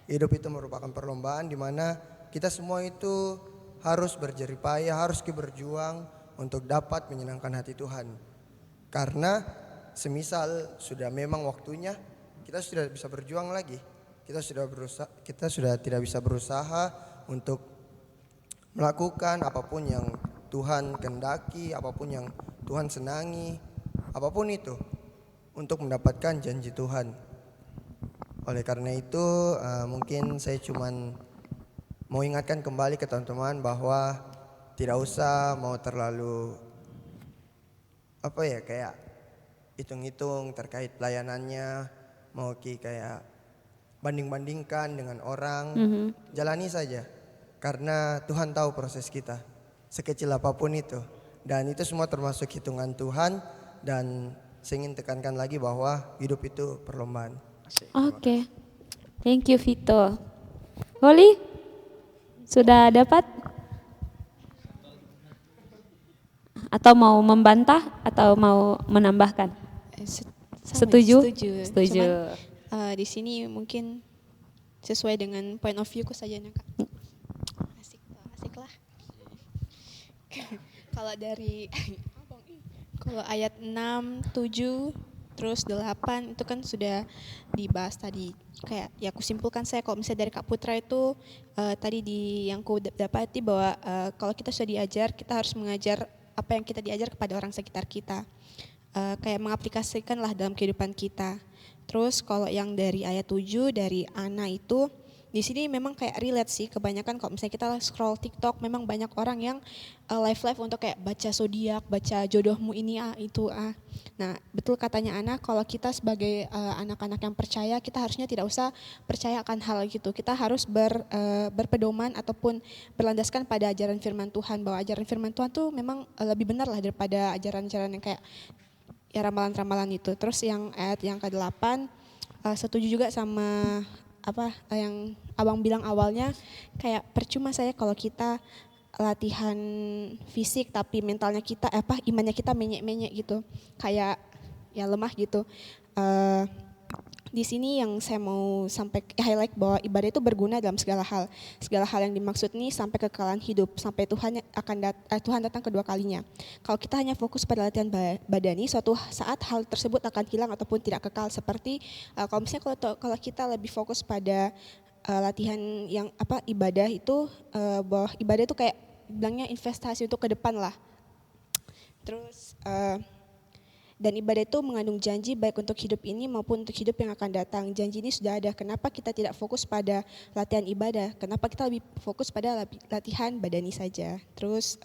Speaker 5: Hidup itu merupakan perlombaan di mana kita semua itu harus berjeripayah, harus berjuang untuk dapat menyenangkan hati Tuhan. Karena semisal sudah memang waktunya, kita sudah bisa berjuang lagi. Kita sudah tidak bisa berusaha untuk melakukan apapun yang Tuhan kehendaki, apapun yang Tuhan senangi, apapun itu untuk mendapatkan janji Tuhan. Oleh karena itu mungkin saya cuman mau ingatkan kembali ke teman-teman bahwa tidak usah mau terlalu kayak hitung-hitung terkait pelayanannya, mau kayak banding-bandingkan dengan orang. Jalani saja karena Tuhan tahu proses kita sekecil apapun itu, dan itu semua termasuk hitungan Tuhan. Dan saya ingin tekankan lagi bahwa hidup itu perlombaan.
Speaker 2: Oke. Thank you Vito. Holly, sudah dapat? Atau mau membantah atau mau menambahkan? Setuju? Setuju.
Speaker 9: Cuman, di sini mungkin sesuai dengan point of view ku saja Kak. Asik lah. Kalau dari ayat 6, 7, terus 8 itu kan sudah dibahas tadi. Kayak ya aku simpulkan saya kalau misalnya dari Kak Putra itu tadi yang ku dapati bahwa kalau kita sudah diajar, kita harus mengajar apa yang kita diajar kepada orang sekitar kita. kayak mengaplikasikan lah dalam kehidupan kita. Terus kalau yang dari ayat 7 dari Ana itu di sini memang kayak relate sih, kebanyakan kalau misalnya kita scroll TikTok memang banyak orang yang live untuk kayak baca zodiak, baca jodohmu ini itu. Nah, betul katanya Ana, kalau kita sebagai anak-anak yang percaya, kita harusnya tidak usah percaya akan hal gitu. Kita harus berpedoman ataupun berlandaskan pada ajaran firman Tuhan, bahwa ajaran firman Tuhan tuh memang lebih benar lah daripada ajaran-ajaran yang kayak ya ramalan-ramalan itu. Terus yang ayat yang ke-8, setuju juga sama yang abang bilang awalnya, kayak percuma saya kalau kita latihan fisik tapi mentalnya kita imannya kita menyek-menyek gitu, kayak ya lemah gitu. Di sini yang saya mau sampai highlight bahwa ibadah itu berguna dalam segala hal. Segala hal yang dimaksud nih sampai kekekalan hidup, sampai Tuhan datang kedua kalinya. Kalau kita hanya fokus pada latihan badani, suatu saat hal tersebut akan hilang ataupun tidak kekal. Seperti kalau misalnya kalau kita lebih fokus pada latihan yang ibadah itu, bahwa ibadah itu kayak bilangnya investasi untuk ke depan lah. Terus dan ibadah itu mengandung janji baik untuk hidup ini maupun untuk hidup yang akan datang. Janji ini sudah ada. Kenapa kita tidak fokus pada latihan ibadah? Kenapa kita lebih fokus pada latihan badani saja? Terus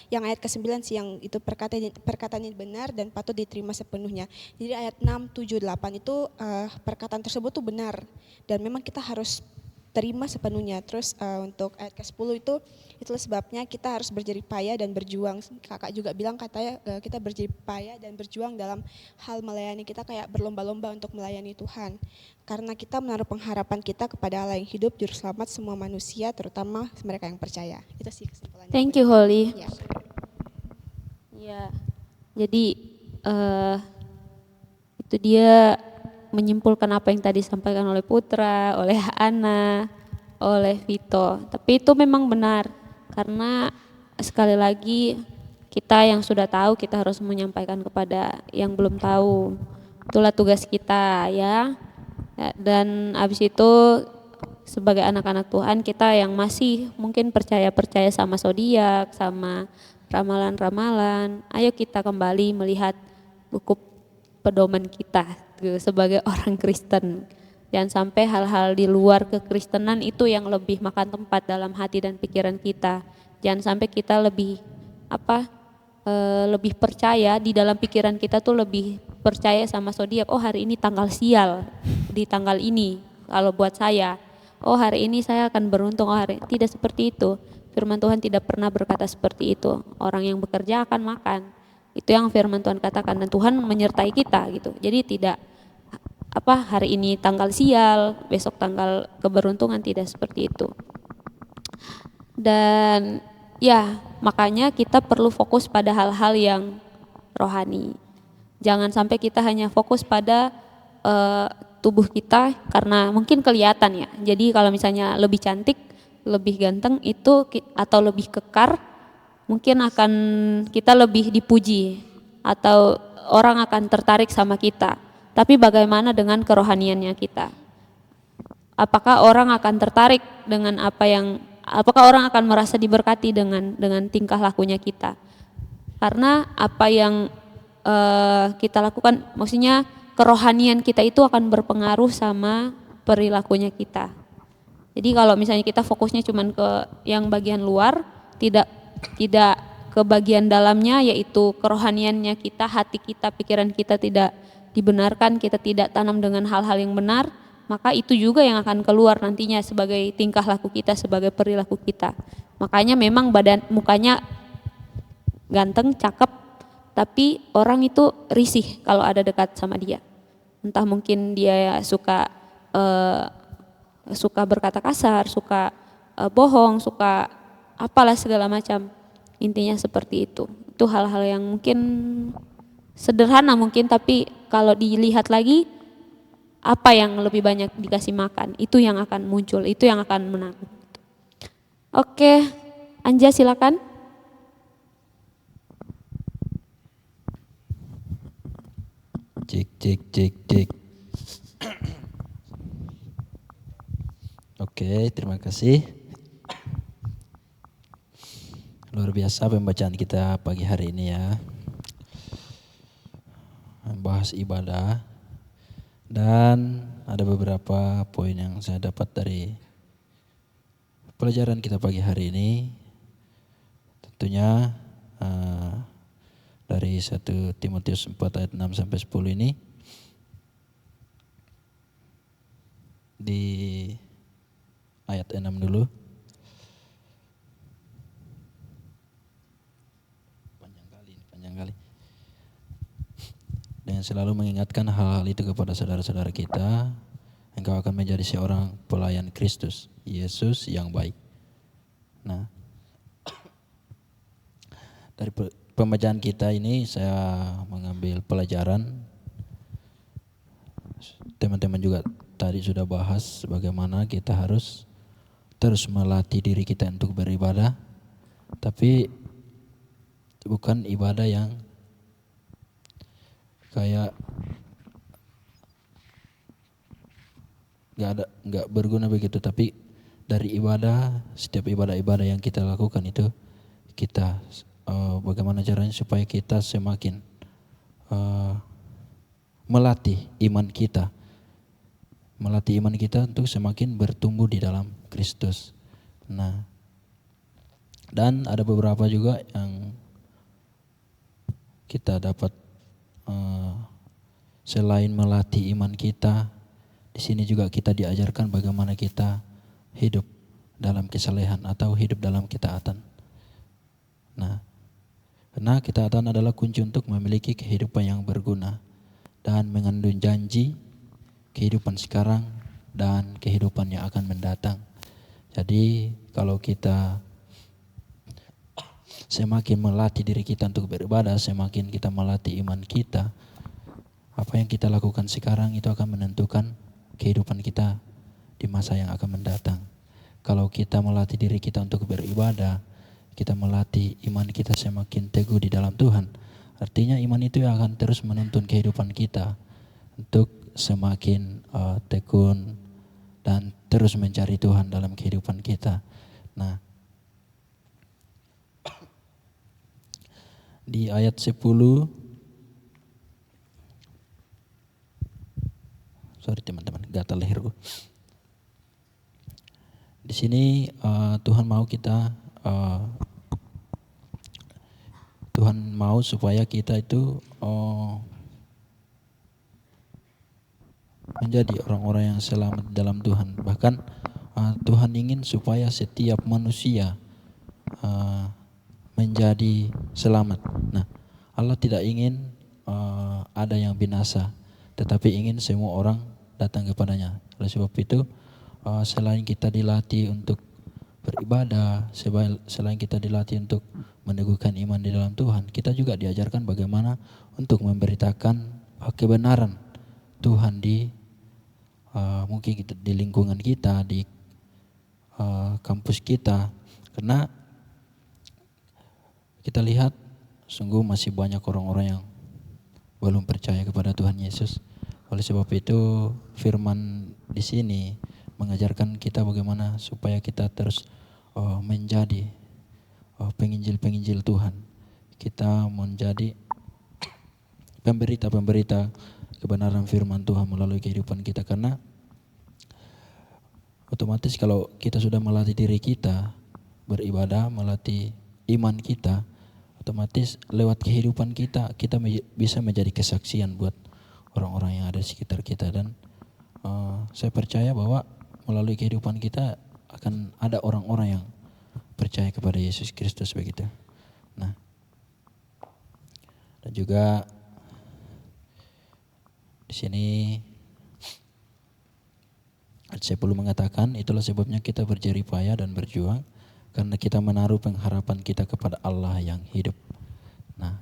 Speaker 9: yang ayat ke-9 sih, yang itu perkataannya benar dan patut diterima sepenuhnya. Jadi ayat 6, 7, 8 itu perkataan tersebut tuh benar dan memang kita harus terima sepenuhnya. Terus untuk ayat ke-10 itulah sebabnya kita harus berjerih payah dan berjuang. Kakak juga bilang katanya kita berjerih payah dan berjuang dalam hal melayani, kita kayak berlomba-lomba untuk melayani Tuhan. Karena kita menaruh pengharapan kita kepada Allah yang hidup, juru selamat semua manusia, terutama mereka yang percaya. Itu sih kesimpulannya.
Speaker 2: Thank you Holly.
Speaker 9: Ya.
Speaker 2: Ya, jadi itu dia menyimpulkan apa yang tadi disampaikan oleh Putra, oleh Ana, oleh Vito. Tapi itu memang benar, karena sekali lagi kita yang sudah tahu kita harus menyampaikan kepada yang belum tahu. Itulah tugas kita ya. Dan habis itu sebagai anak-anak Tuhan, kita yang masih mungkin percaya sama zodiak, sama ramalan-ramalan, ayo kita kembali melihat buku pedoman kita sebagai orang Kristen. Jangan sampai hal-hal di luar kekristenan itu yang lebih makan tempat dalam hati dan pikiran kita. Jangan sampai kita lebih lebih percaya di dalam pikiran kita tuh, lebih percaya sama zodiak. Oh, hari ini tanggal sial di tanggal ini. Kalau buat saya, oh hari ini saya akan beruntung. Oh, tidak seperti itu. Firman Tuhan tidak pernah berkata seperti itu. Orang yang bekerja akan makan. Itu yang firman Tuhan katakan, dan Tuhan menyertai kita gitu. Jadi tidak hari ini tanggal sial, besok tanggal keberuntungan, tidak seperti itu. Dan ya, makanya kita perlu fokus pada hal-hal yang rohani. Jangan sampai kita hanya fokus pada tubuh kita, karena mungkin kelihatan ya. Jadi kalau misalnya lebih cantik, lebih ganteng itu atau lebih kekar, mungkin akan kita lebih dipuji atau orang akan tertarik sama kita. Tapi bagaimana dengan kerohaniannya kita? Apakah orang akan tertarik dengan apakah orang akan merasa diberkati dengan tingkah lakunya kita? Karena apa yang kita lakukan, maksudnya kerohanian kita itu akan berpengaruh sama perilakunya kita. Jadi kalau misalnya kita fokusnya cuman ke yang bagian luar, tidak ke bagian dalamnya, yaitu kerohaniannya kita, hati kita, pikiran kita tidak dibenarkan, kita tidak tanam dengan hal-hal yang benar, maka itu juga yang akan keluar nantinya sebagai tingkah laku kita, sebagai perilaku kita. Makanya memang mukanya ganteng, cakep, tapi orang itu risih kalau ada dekat sama dia. Entah mungkin dia suka berkata kasar, suka bohong, suka apalah segala macam. Intinya seperti itu. Itu hal-hal yang mungkin sederhana mungkin, tapi kalau dilihat lagi, apa yang lebih banyak dikasih makan, itu yang akan muncul, itu yang akan menang. Oke, Anja silakan.
Speaker 10: Cek. Oke, terima kasih. Luar biasa pembacaan kita pagi hari ini ya. membahas ibadah, dan ada beberapa poin yang saya dapat dari pelajaran kita pagi hari ini. Tentunya dari 1 Timotius 4 ayat 6 sampai 10 ini, di ayat 6 dulu. Panjang kali. Dan selalu mengingatkan hal-hal itu kepada saudara-saudara kita, engkau akan menjadi seorang pelayan Kristus, Yesus yang baik. Nah, dari pembacaan kita ini saya mengambil pelajaran. Teman-teman juga tadi sudah bahas bagaimana kita harus terus melatih diri kita untuk beribadah, tapi bukan ibadah yang kayak nggak berguna begitu, tapi dari ibadah, setiap ibadah-ibadah yang kita lakukan itu kita bagaimana caranya supaya kita semakin melatih iman kita untuk semakin bertumbuh di dalam Kristus. Nah, dan ada beberapa juga yang kita dapat selain melatih iman kita, di sini juga kita diajarkan bagaimana kita hidup dalam kesalehan atau hidup dalam ketaatan. Nah, karena ketaatan adalah kunci untuk memiliki kehidupan yang berguna dan mengandung janji kehidupan sekarang dan kehidupan yang akan mendatang. Jadi kalau kita semakin melatih diri kita untuk beribadah, semakin kita melatih iman kita, apa yang kita lakukan sekarang itu akan menentukan kehidupan kita di masa yang akan mendatang. Kalau kita melatih diri kita untuk beribadah, kita melatih iman kita semakin teguh di dalam Tuhan, artinya iman itu akan terus menuntun kehidupan kita untuk semakin tekun dan terus mencari Tuhan dalam kehidupan kita. Nah, di ayat 10, sorry teman-teman, gatal leherku. Di sini Tuhan mau kita, Tuhan mau supaya kita itu menjadi orang-orang yang selamat dalam Tuhan. Bahkan Tuhan ingin supaya setiap manusia menjadi selamat. Nah, Allah tidak ingin ada yang binasa, tetapi ingin semua orang datang kepadanya. Oleh sebab itu, selain kita dilatih untuk beribadah, selain kita dilatih untuk meneguhkan iman di dalam Tuhan, kita juga diajarkan bagaimana untuk memberitakan kebenaran Tuhan di mungkin di lingkungan kita, di kampus kita. Karena kita lihat sungguh masih banyak orang-orang yang belum percaya kepada Tuhan Yesus. Oleh sebab itu firman di sini mengajarkan kita bagaimana supaya kita terus menjadi penginjil-penginjil Tuhan. Kita menjadi pemberita-pemberita kebenaran firman Tuhan melalui kehidupan kita. Karena otomatis kalau kita sudah melatih diri kita beribadah, melatih iman kita, otomatis lewat kehidupan kita bisa menjadi kesaksian buat orang-orang yang ada di sekitar kita. Dan saya percaya bahwa melalui kehidupan kita akan ada orang-orang yang percaya kepada Yesus Kristus begitu. Nah, dan juga di sini ayat 10 mengatakan, itulah sebabnya kita berjerih payah dan berjuang, karena kita menaruh pengharapan kita kepada Allah yang hidup. Nah,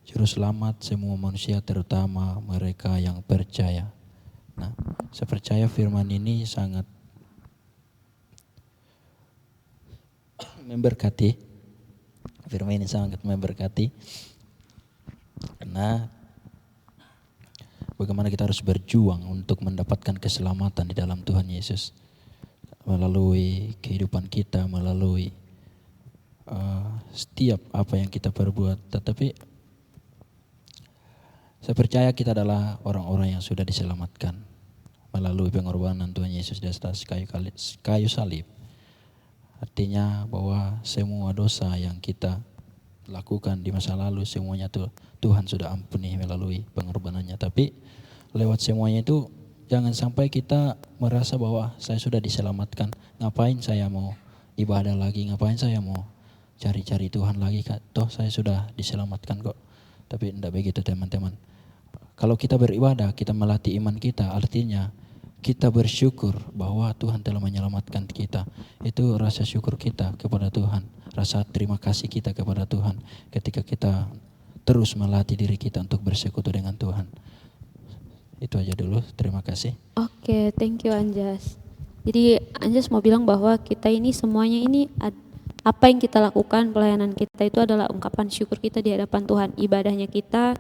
Speaker 10: juru selamat semua manusia, terutama mereka yang percaya. Nah, saya percaya firman ini sangat memberkati. Firman ini sangat memberkati. Karena bagaimana kita harus berjuang untuk mendapatkan keselamatan di dalam Tuhan Yesus. Melalui kehidupan kita, melalui setiap apa yang kita perbuat. Tetapi Saya percaya kita adalah orang-orang yang sudah diselamatkan melalui pengorbanan Tuhan Yesus di atas kayu salib. Artinya bahwa semua dosa yang kita lakukan di masa lalu semuanya Tuhan sudah ampuni melalui pengorbanannya. Tapi lewat semuanya itu jangan sampai kita merasa bahwa saya sudah diselamatkan, ngapain saya mau ibadah lagi, ngapain saya mau cari-cari Tuhan lagi, toh saya sudah diselamatkan kok. Tapi tidak begitu teman-teman. Kalau kita beribadah, kita melatih iman kita, artinya kita bersyukur bahwa Tuhan telah menyelamatkan kita. Itu rasa syukur kita kepada Tuhan, rasa terima kasih kita kepada Tuhan ketika kita terus melatih diri kita untuk bersekutu dengan Tuhan. Itu aja dulu, terima kasih.
Speaker 2: Oke, thank you Anjas. Jadi Anjas mau bilang bahwa kita ini semuanya ini apa yang kita lakukan, pelayanan kita itu adalah ungkapan syukur kita di hadapan Tuhan. Ibadahnya kita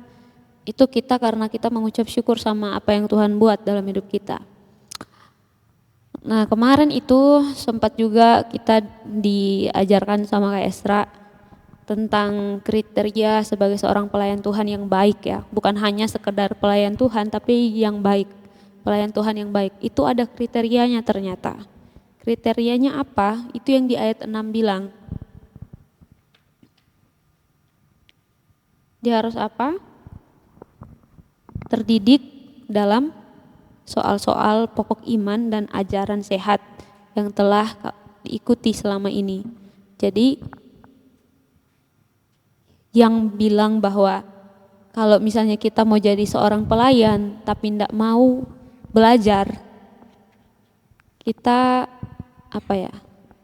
Speaker 2: itu kita karena kita mengucap syukur sama apa yang Tuhan buat dalam hidup kita. Nah kemarin itu sempat juga kita diajarkan sama Kak Esra tentang kriteria sebagai seorang pelayan Tuhan yang baik ya. Bukan hanya sekedar pelayan Tuhan tapi yang baik. Pelayan Tuhan yang baik itu ada kriterianya ternyata. Kriterianya apa? Itu yang di ayat 6 bilang. Dia harus apa? Terdidik dalam soal-soal pokok iman dan ajaran sehat yang telah diikuti selama ini. Jadi yang bilang bahwa kalau misalnya kita mau jadi seorang pelayan tapi tidak mau belajar, kita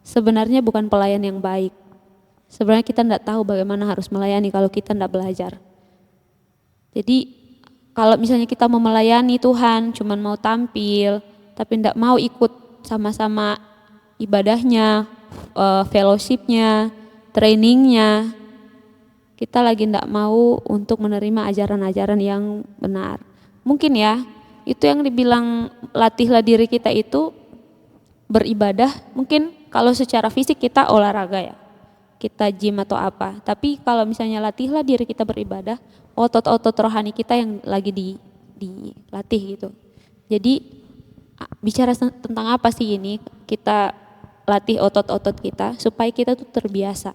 Speaker 2: sebenarnya bukan pelayan yang baik. Sebenarnya kita tidak tahu bagaimana harus melayani kalau kita tidak belajar. Jadi kalau misalnya kita mau melayani Tuhan, cuman mau tampil, tapi tidak mau ikut sama-sama ibadahnya, fellowshipnya, trainingnya, kita lagi tidak mau untuk menerima ajaran-ajaran yang benar. Mungkin ya, itu yang dibilang latihlah diri kita itu beribadah. Mungkin kalau secara fisik kita olahraga ya, kita gym atau apa. Tapi kalau misalnya latihlah diri kita beribadah, otot-otot rohani kita yang lagi dilatih gitu. Jadi bicara tentang apa sih ini? Kita latih otot-otot kita supaya kita tuh terbiasa.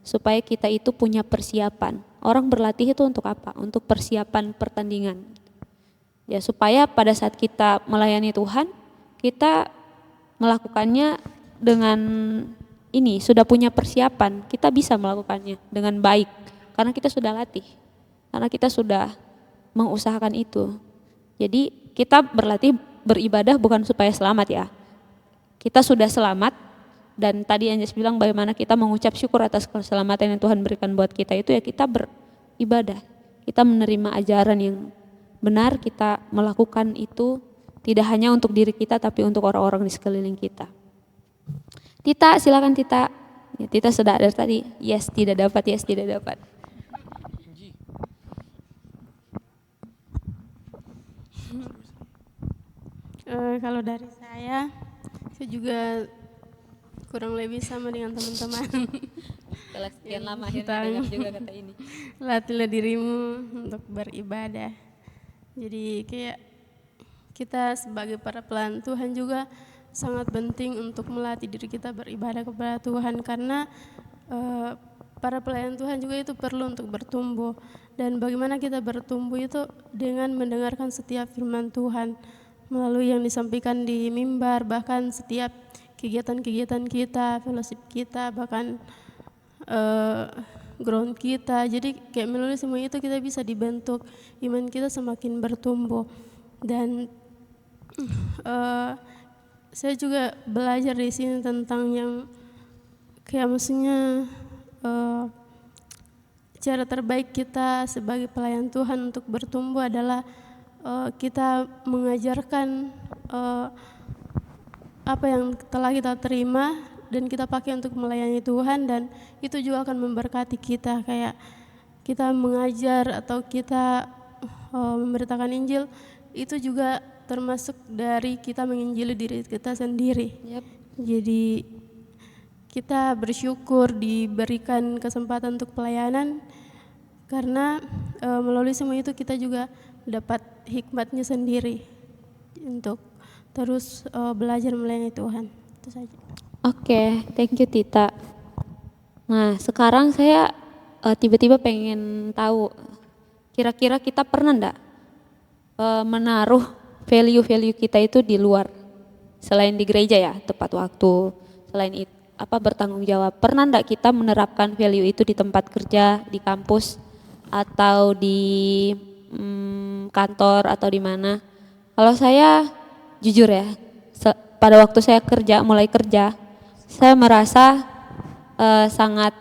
Speaker 2: Supaya kita itu punya persiapan. Orang berlatih itu untuk apa? Untuk persiapan pertandingan. Ya supaya pada saat kita melayani Tuhan, kita melakukannya dengan ini, sudah punya persiapan, kita bisa melakukannya dengan baik. Karena kita sudah latih. Karena kita sudah mengusahakan itu. Jadi kita berlatih beribadah bukan supaya selamat ya. Kita sudah selamat dan tadi Anjas bilang bagaimana kita mengucap syukur atas keselamatan yang Tuhan berikan buat kita itu ya kita beribadah. Kita menerima ajaran yang benar, kita melakukan itu tidak hanya untuk diri kita tapi untuk orang-orang di sekeliling kita. Tita, silakan Tita. Ya, Tita sudah ada tadi. Yes, tidak dapat. Yes, tidak dapat.
Speaker 11: Kalau dari saya juga kurang lebih sama dengan teman-teman.
Speaker 2: Setelah sekian lama akhirnya dengar juga kata ini.
Speaker 11: Latihlah dirimu untuk beribadah. Jadi kayak kita sebagai para pelayan Tuhan juga sangat penting untuk melatih diri kita beribadah kepada Tuhan karena para pelayan Tuhan juga itu perlu untuk bertumbuh. Dan bagaimana kita bertumbuh itu dengan mendengarkan setiap firman Tuhan melalui yang disampaikan di mimbar, bahkan setiap kegiatan-kegiatan kita, fellowship kita, bahkan ground kita. Jadi kayak melalui semua itu kita bisa dibentuk, iman kita semakin bertumbuh. Dan saya juga belajar di sini tentang yang kayak maksudnya cara terbaik kita sebagai pelayan Tuhan untuk bertumbuh adalah kita mengajarkan apa yang telah kita terima dan kita pakai untuk melayani Tuhan, dan itu juga akan memberkati kita. Kayak kita mengajar atau kita memberitakan Injil, itu juga termasuk dari kita menginjili diri kita sendiri.
Speaker 2: Yep.
Speaker 11: Jadi kita bersyukur diberikan kesempatan untuk pelayanan Karena melalui semua itu kita juga dapat hikmatnya sendiri untuk terus belajar melayani Tuhan. Itu saja.
Speaker 2: Oke, thank you Tita. Nah, sekarang saya tiba-tiba pengen tahu, kira-kira kita pernah enggak menaruh value-value kita itu di luar, selain di gereja ya, tepat waktu, selain itu bertanggung jawab. Pernah enggak kita menerapkan value itu di tempat kerja, di kampus, atau di kantor atau di mana? Kalau saya jujur ya, pada waktu saya mulai kerja, saya merasa sangat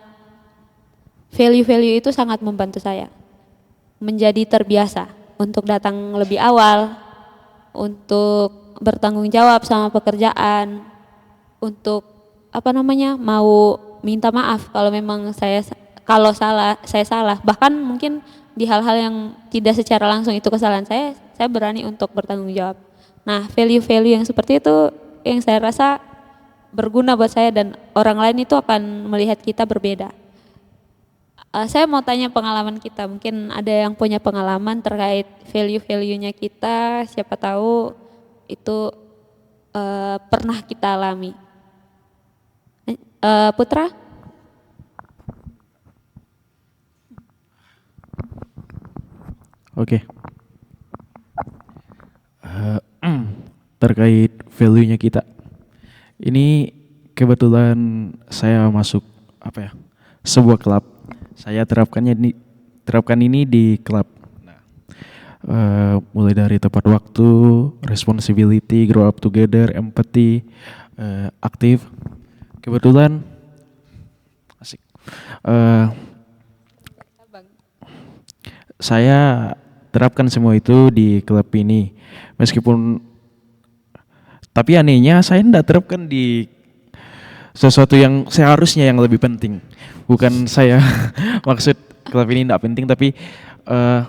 Speaker 2: value-value itu sangat membantu saya menjadi terbiasa untuk datang lebih awal, untuk bertanggung jawab sama pekerjaan, untuk mau minta maaf kalau memang saya salah, bahkan mungkin di hal-hal yang tidak secara langsung itu kesalahan saya berani untuk bertanggung jawab. Nah, value-value yang seperti itu yang saya rasa berguna buat saya dan orang lain itu akan melihat kita berbeda. Saya mau tanya pengalaman kita, mungkin ada yang punya pengalaman terkait value-value-nya kita, siapa tahu itu pernah kita alami. Putra?
Speaker 1: Oke. Terkait value-nya kita. Ini kebetulan saya masuk sebuah klub. Saya terapkan ini di klub. Mulai dari tepat waktu, responsibility, grow up together, empathy, aktif. Kebetulan asik. Saya terapkan semua itu di klub ini. Meskipun tapi anehnya saya tidak terapkan di sesuatu yang seharusnya yang lebih penting. Bukan saya maksud klub ini tidak penting, tapi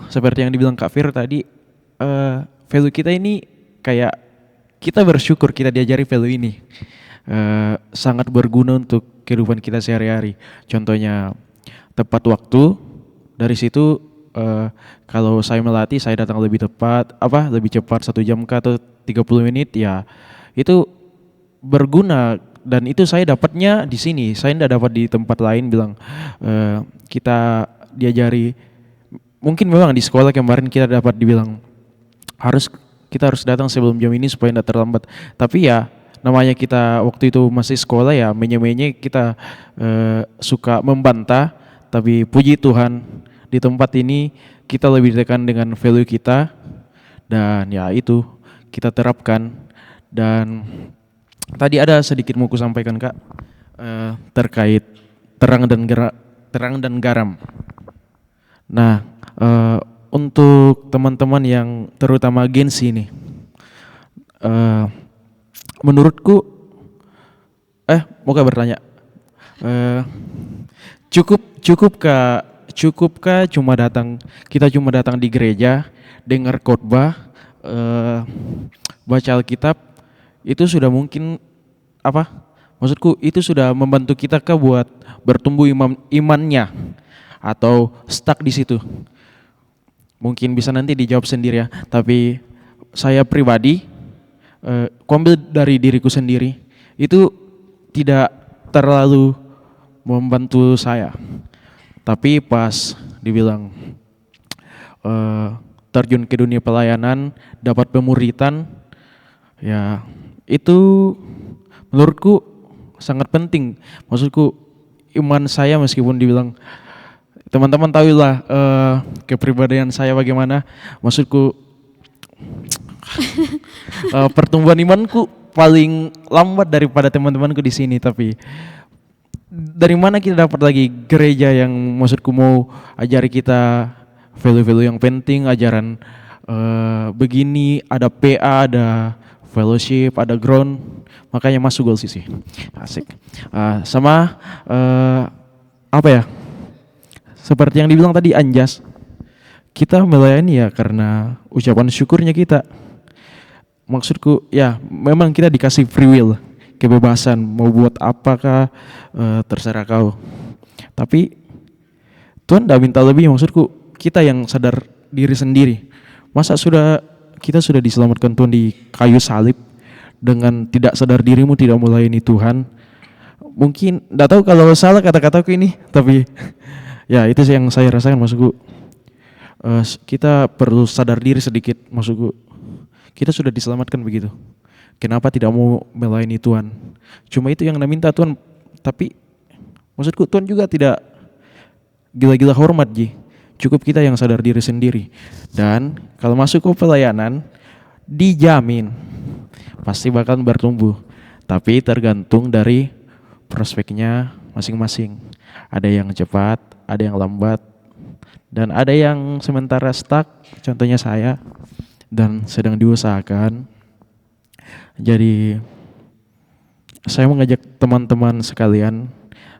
Speaker 1: seperti yang dibilang Kak Fir tadi, value kita ini kayak kita bersyukur kita diajari value ini. Sangat berguna untuk kehidupan kita sehari-hari. Contohnya tepat waktu, dari situ kalau saya melatih saya datang lebih tepat, lebih cepat 1 jam atau 30 menit ya, itu berguna dan itu saya dapatnya di sini. Saya tidak dapat di tempat lain bilang kita diajari. Mungkin memang di sekolah kemarin kita dapat dibilang kita harus datang sebelum jam ini supaya tidak terlambat. Tapi ya namanya kita waktu itu masih sekolah ya, menye-menye kita suka membantah. Tapi puji Tuhan di tempat ini kita lebih dekat dengan value kita dan ya itu kita terapkan. Dan tadi ada sedikit mau ku sampaikan Kak, terkait terang dan garam. Nah, untuk teman-teman yang terutama Gensi ini, menurutku, mau bertanya, cukupkah kita cuma datang di gereja, dengar khotbah, baca Alkitab, itu sudah mungkin maksudku itu sudah membantu kita buat bertumbuh imannya atau stuck di situ? Mungkin bisa nanti dijawab sendiri ya. Tapi saya pribadi, ambil dari diriku sendiri, itu tidak terlalu membantu saya. Tapi pas dibilang terjun ke dunia pelayanan, dapat pemuritan, ya itu menurutku sangat penting. Maksudku iman saya meskipun dibilang teman-teman tahu lah kepribadian saya bagaimana. Maksudku pertumbuhan imanku paling lambat daripada teman-temanku di sini. Tapi dari mana kita dapat lagi gereja yang maksudku mau ajari kita value-value yang penting, ajaran begini, ada PA, ada fellowship, ada ground, makanya masuk Goal sih. Asik. Sama seperti yang dibilang tadi Anjas, kita melayani ya karena ucapan syukurnya kita. Maksudku ya memang kita dikasih free will, kebebasan mau buat apakah terserah kau. Tapi Tuhan tidak minta lebih, maksudku kita yang sadar diri sendiri. Masa kita sudah diselamatkan Tuhan di kayu salib dengan tidak sadar dirimu tidak melayani Tuhan. Mungkin tidak tahu kalau salah kata-kataku ini, tapi ya itu sih yang saya rasakan, maksudku. Kita perlu sadar diri sedikit, maksudku. Kita sudah diselamatkan begitu. Kenapa tidak mau melayani Tuhan? Cuma itu yang minta Tuhan, tapi maksudku Tuhan juga tidak gila-gila hormat, Ji. Cukup kita yang sadar diri sendiri. Dan kalau masuk ke pelayanan, dijamin pasti bakal bertumbuh. Tapi tergantung dari prospeknya masing-masing. Ada yang cepat, ada yang lambat, dan ada yang sementara stuck, contohnya saya, dan sedang diusahakan. Jadi saya mengajak teman-teman sekalian,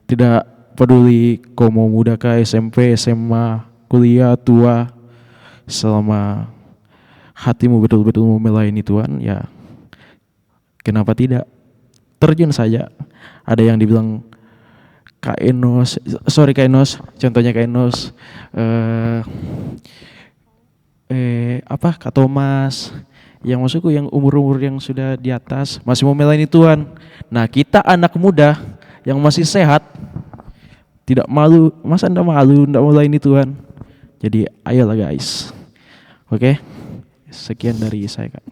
Speaker 1: tidak peduli kau mau muda kah, SMP, SMA, kuliah, tua, selama hatimu betul-betul mau melayani Tuhan, ya kenapa tidak? Terjun saja. Ada yang dibilang Kak Enos, contohnya Kak Enos, Kak Thomas, yang maksudku yang umur-umur yang sudah di atas masih mau melayani Tuhan. Nah, kita anak muda yang masih sehat, tidak malu, masa enggak malu enggak melayani Tuhan. Jadi ayolah guys. Oke. Sekian dari saya, Kak.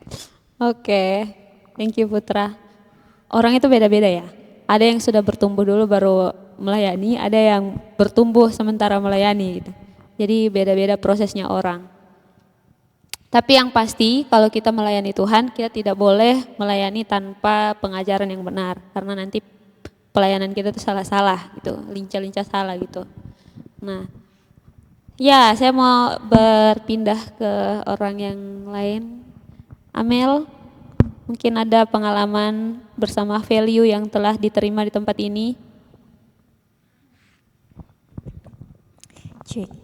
Speaker 2: Oke. Thank you Putra. Orang itu beda-beda ya. Ada yang sudah bertumbuh dulu baru melayani, ada yang bertumbuh sementara melayani gitu. Jadi beda-beda prosesnya orang. Tapi yang pasti kalau kita melayani Tuhan, kita tidak boleh melayani tanpa pengajaran yang benar, karena nanti pelayanan kita itu salah-salah gitu, lincah-lincah salah gitu. Nah, ya saya mau berpindah ke orang yang lain. Amel, mungkin ada pengalaman bersama value yang telah diterima di tempat ini.
Speaker 6: Cek.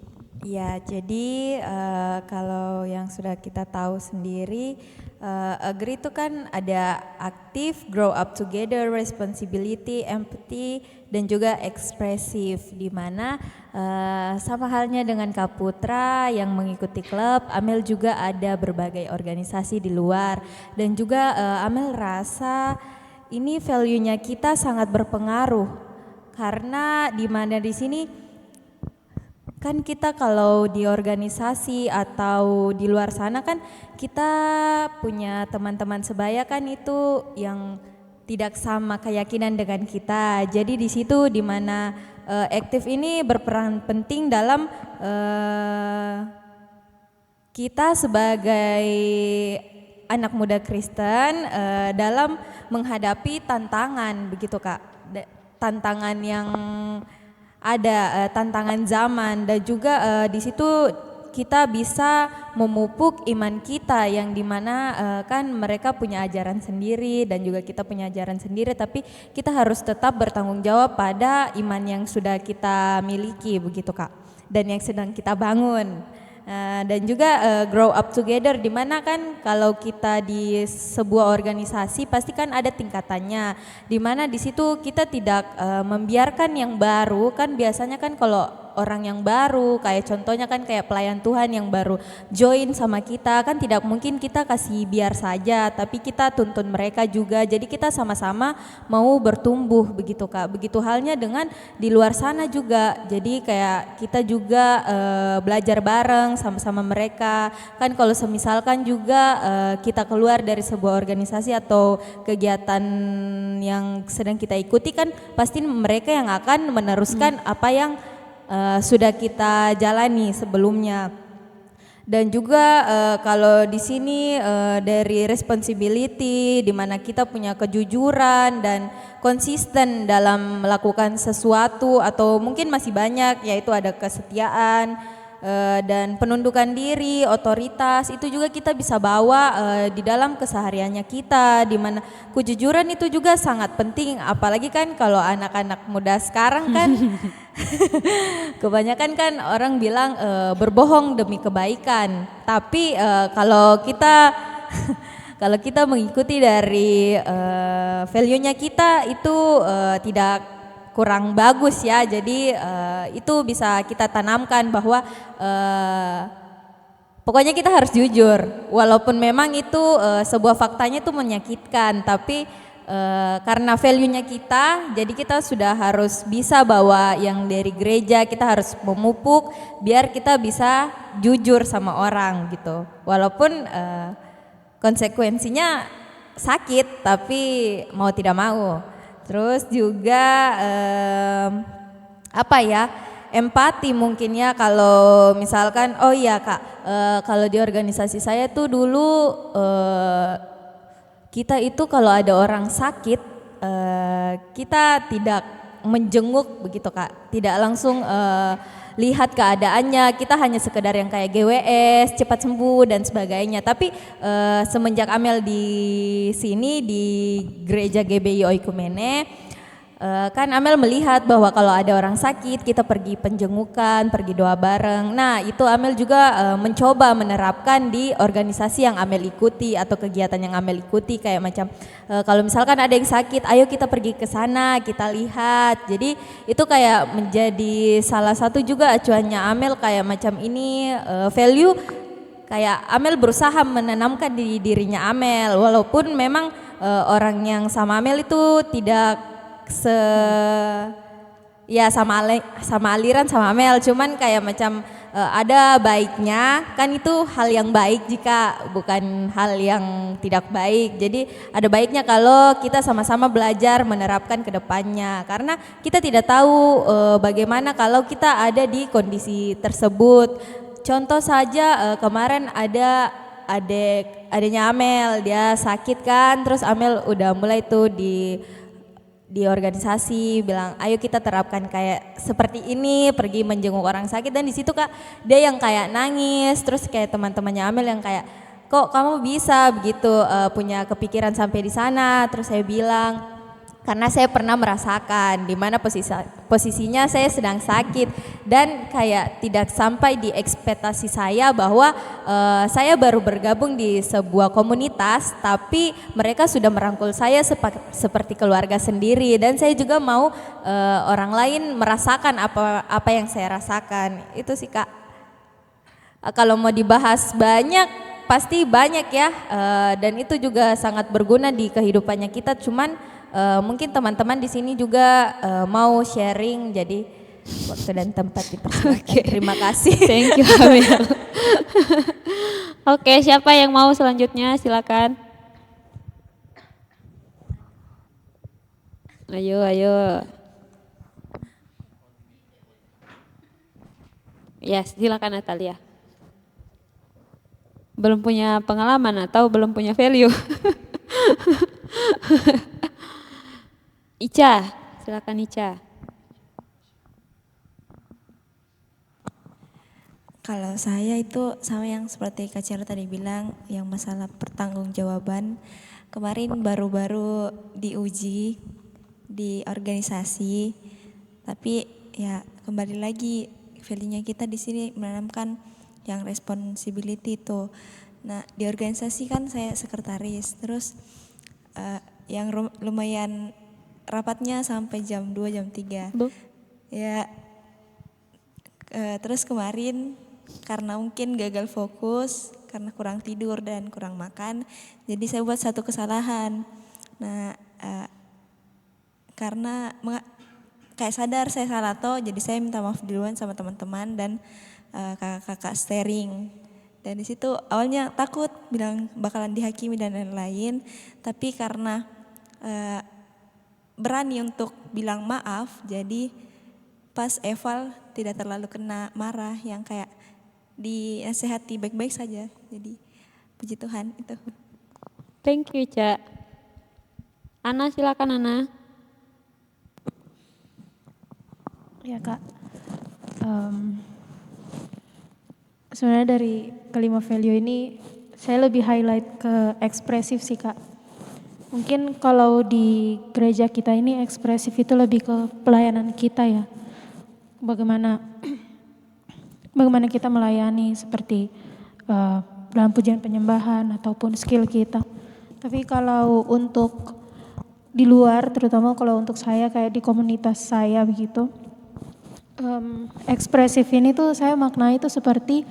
Speaker 6: Ya, jadi kalau yang sudah kita tahu sendiri, agree itu kan ada aktif, grow up together, responsibility, empathy, dan juga ekspresif, di mana sama halnya dengan Kak Putra yang mengikuti klub, Amel juga ada berbagai organisasi di luar, dan juga Amel rasa ini value-nya kita sangat berpengaruh, karena di mana di sini kan kita kalau di organisasi atau di luar sana kan kita punya teman-teman sebaya kan itu yang tidak sama keyakinan dengan kita. Jadi di situ di mana aktif ini berperan penting dalam kita sebagai anak muda Kristen dalam menghadapi tantangan, begitu Kak. Tantangan yang ada, tantangan zaman, dan juga di situ kita bisa memupuk iman kita yang dimana kan mereka punya ajaran sendiri dan juga kita punya ajaran sendiri, tapi kita harus tetap bertanggung jawab pada iman yang sudah kita miliki, begitu Kak, dan yang sedang kita bangun. Dan juga grow up together, dimana kan kalau kita di sebuah organisasi pasti kan ada tingkatannya, dimana di situ kita tidak membiarkan yang baru, kan biasanya kan kalau orang yang baru kayak contohnya kan kayak pelayan Tuhan yang baru join sama kita kan tidak mungkin kita kasih biar saja, tapi kita tuntun mereka juga, jadi kita sama-sama mau bertumbuh, begitu Kak. Begitu halnya dengan di luar sana juga, jadi kayak kita juga belajar bareng sama-sama mereka kan. Kalau semisalkan juga kita keluar dari sebuah organisasi atau kegiatan yang sedang kita ikuti kan pasti mereka yang akan meneruskan apa yang sudah kita jalani sebelumnya. Dan juga kalau di sini dari responsibility, di mana kita punya kejujuran dan konsisten dalam melakukan sesuatu, atau mungkin masih banyak, yaitu ada kesetiaan dan penundukan diri, otoritas, itu juga kita bisa bawa di dalam kesehariannya kita, di mana kejujuran itu juga sangat penting, apalagi kan kalau anak-anak muda sekarang kan kebanyakan kan orang bilang berbohong demi kebaikan, tapi kalau kita kalau kita mengikuti dari value-nya kita itu tidak kurang bagus ya. Jadi itu bisa kita tanamkan bahwa pokoknya kita harus jujur, walaupun memang itu sebuah faktanya itu menyakitkan, tapi karena value-nya kita, jadi kita sudah harus bisa bawa yang dari gereja, kita harus memupuk biar kita bisa jujur sama orang gitu. Walaupun konsekuensinya sakit, tapi mau tidak mau. Terus juga apa ya? Empati mungkin ya, kalau misalkan oh iya Kak, kalau di organisasi saya tuh dulu kita itu kalau ada orang sakit kita tidak menjenguk begitu Kak, tidak langsung lihat keadaannya, kita hanya sekedar yang kayak GWS, cepat sembuh dan sebagainya. Tapi semenjak Amel di sini di gereja GBI Oikumene, kan Amel melihat bahwa kalau ada orang sakit kita pergi penjengukan, pergi doa bareng. Nah itu Amel juga mencoba menerapkan di organisasi yang Amel ikuti atau kegiatan yang Amel ikuti, kayak macam kalau misalkan ada yang sakit, ayo kita pergi ke sana, kita lihat. Jadi itu kayak menjadi salah satu juga acuannya Amel, kayak macam ini value kayak Amel berusaha menanamkan di dirinya Amel, walaupun memang orang yang sama Amel itu tidak ya sama aliran sama Amel, cuman kayak macam ada baiknya, kan itu hal yang baik jika bukan hal yang tidak baik. Jadi ada baiknya kalau kita sama-sama belajar menerapkan ke depannya, karena kita tidak tahu bagaimana kalau kita ada di kondisi tersebut. Contoh saja kemarin ada adiknya Amel, dia sakit kan, terus Amel udah mulai tuh di organisasi bilang ayo kita terapkan kayak seperti ini, pergi menjenguk orang sakit, dan di situ Kak dia yang kayak nangis, terus kayak teman-temannya Amel yang kayak kok kamu bisa begitu punya kepikiran sampai di sana. Terus saya bilang karena saya pernah merasakan di mana posisinya saya sedang sakit, dan kayak tidak sampai di ekspektasi saya bahwa saya baru bergabung di sebuah komunitas, tapi mereka sudah merangkul saya seperti keluarga sendiri, dan saya juga mau orang lain merasakan apa yang saya rasakan. Itu sih Kak. Kalau mau dibahas banyak, pasti banyak ya, dan itu juga sangat berguna di kehidupannya kita. Cuman mungkin teman-teman di sini juga mau sharing, jadi waktu dan tempat dipersilakan.
Speaker 2: Okay.
Speaker 6: Terima kasih.
Speaker 2: Thank you Amel. Oke, siapa yang mau selanjutnya? Silakan. Ayo. Ya, silakan Natalia. Belum punya pengalaman atau belum punya value? Ica, silakan Ica.
Speaker 4: Kalau saya itu sama yang seperti Kak Cira tadi bilang, yang masalah pertanggungjawaban. Kemarin baru-baru diuji di organisasi, tapi ya kembali lagi value-nya kita di sini menanamkan yang responsibility itu. Nah di organisasi kan saya sekretaris, terus yang lumayan rapatnya sampai jam 2, jam 3. Ya, terus kemarin karena mungkin gagal fokus, karena kurang tidur dan kurang makan, jadi saya buat satu kesalahan. Nah, karena kayak sadar saya salah toh, jadi saya minta maaf duluan sama teman-teman dan kakak-kakak steering. Dan di situ awalnya takut bilang bakalan dihakimi dan lain-lain, tapi karena berani untuk bilang maaf, jadi pas eval tidak terlalu kena marah, yang kayak dinasehati baik-baik saja. Jadi puji Tuhan itu.
Speaker 2: Thank you Cak. Ana, silakan Ana.
Speaker 7: Ya Kak, sebenarnya dari kelima value ini saya lebih highlight ke ekspresif sih Kak. Mungkin kalau di gereja kita ini ekspresif itu lebih ke pelayanan kita ya. Bagaimana kita melayani seperti dalam pujian penyembahan ataupun skill kita. Tapi kalau untuk di luar, terutama kalau untuk saya kayak di komunitas saya begitu. Ekspresif ini tuh saya maknai itu seperti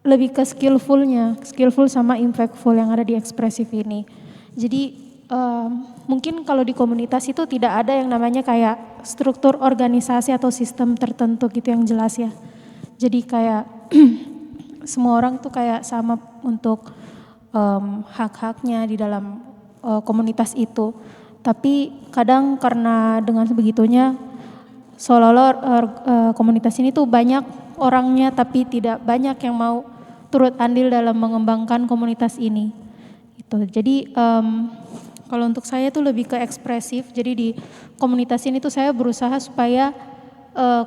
Speaker 7: lebih ke skillful sama impactful yang ada di ekspresif ini. Jadi mungkin kalau di komunitas itu tidak ada yang namanya kayak struktur organisasi atau sistem tertentu gitu yang jelas ya. Jadi kayak semua orang tuh kayak sama untuk hak-haknya di dalam komunitas itu. Tapi kadang karena dengan sebegitunya seolah-olah komunitas ini tuh banyak orangnya tapi tidak banyak yang mau turut andil dalam mengembangkan komunitas ini. Gitu. Jadi kalau untuk saya tuh lebih ke ekspresif. Jadi di komunitas ini tuh saya berusaha supaya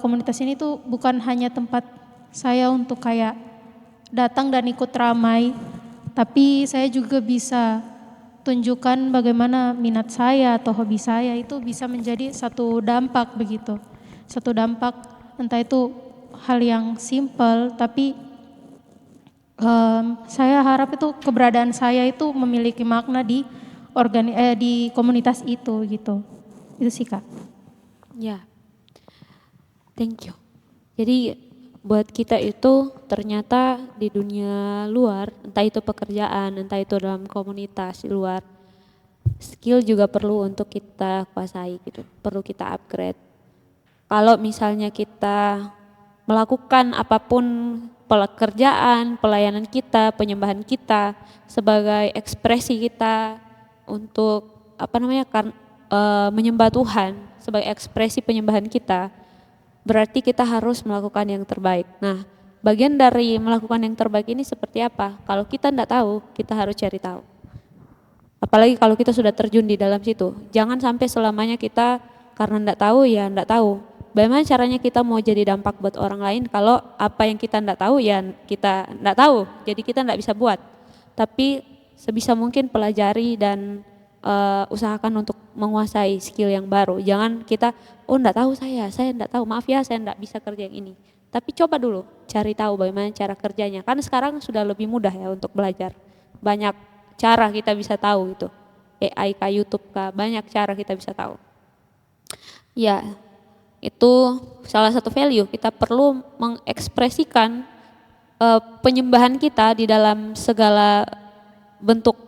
Speaker 7: komunitas ini tuh bukan hanya tempat saya untuk kayak datang dan ikut ramai, tapi saya juga bisa tunjukkan bagaimana minat saya atau hobi saya itu bisa menjadi satu dampak begitu. Satu dampak, entah itu hal yang simpel, tapi saya harap itu keberadaan saya itu memiliki makna di komunitas itu gitu. Itu sih Kak.
Speaker 2: Ya, thank you. Jadi buat kita itu ternyata di dunia luar, entah itu pekerjaan, entah itu dalam komunitas di luar, skill juga perlu untuk kita kuasai gitu, perlu kita upgrade. Kalau misalnya kita melakukan apapun pekerjaan, pelayanan kita, penyembahan kita sebagai ekspresi kita untuk menyembah Tuhan, sebagai ekspresi penyembahan kita, berarti kita harus melakukan yang terbaik. Nah, bagian dari melakukan yang terbaik ini seperti apa? Kalau kita tidak tahu, kita harus cari tahu. Apalagi kalau kita sudah terjun di dalam situ. Jangan sampai selamanya kita karena tidak tahu ya tidak tahu. Bagaimana caranya kita mau jadi dampak buat orang lain kalau apa yang kita tidak tahu ya kita tidak tahu. Jadi kita tidak bisa buat. Tapi sebisa mungkin pelajari dan usahakan untuk menguasai skill yang baru. Jangan kita, tidak tahu saya tidak tahu, maaf ya saya tidak bisa kerja yang ini. Tapi coba dulu cari tahu bagaimana cara kerjanya. Kan sekarang sudah lebih mudah ya untuk belajar. Banyak cara kita bisa tahu itu. AI kah, YouTube kah, banyak cara kita bisa tahu. Ya, itu salah satu value. Kita perlu mengekspresikan penyembahan kita di dalam segala bentuk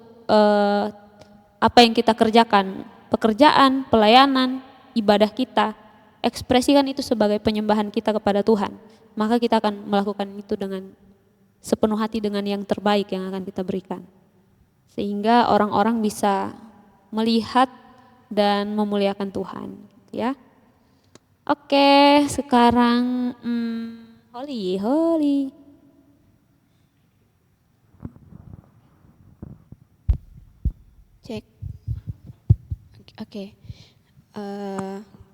Speaker 2: apa yang kita kerjakan, pekerjaan, pelayanan, ibadah kita, ekspresikan itu sebagai penyembahan kita kepada Tuhan. Maka kita akan melakukan itu dengan sepenuh hati dengan yang terbaik yang akan kita berikan. Sehingga orang-orang bisa melihat dan memuliakan Tuhan, ya. Oke, sekarang Holly.
Speaker 9: Cek. Oke.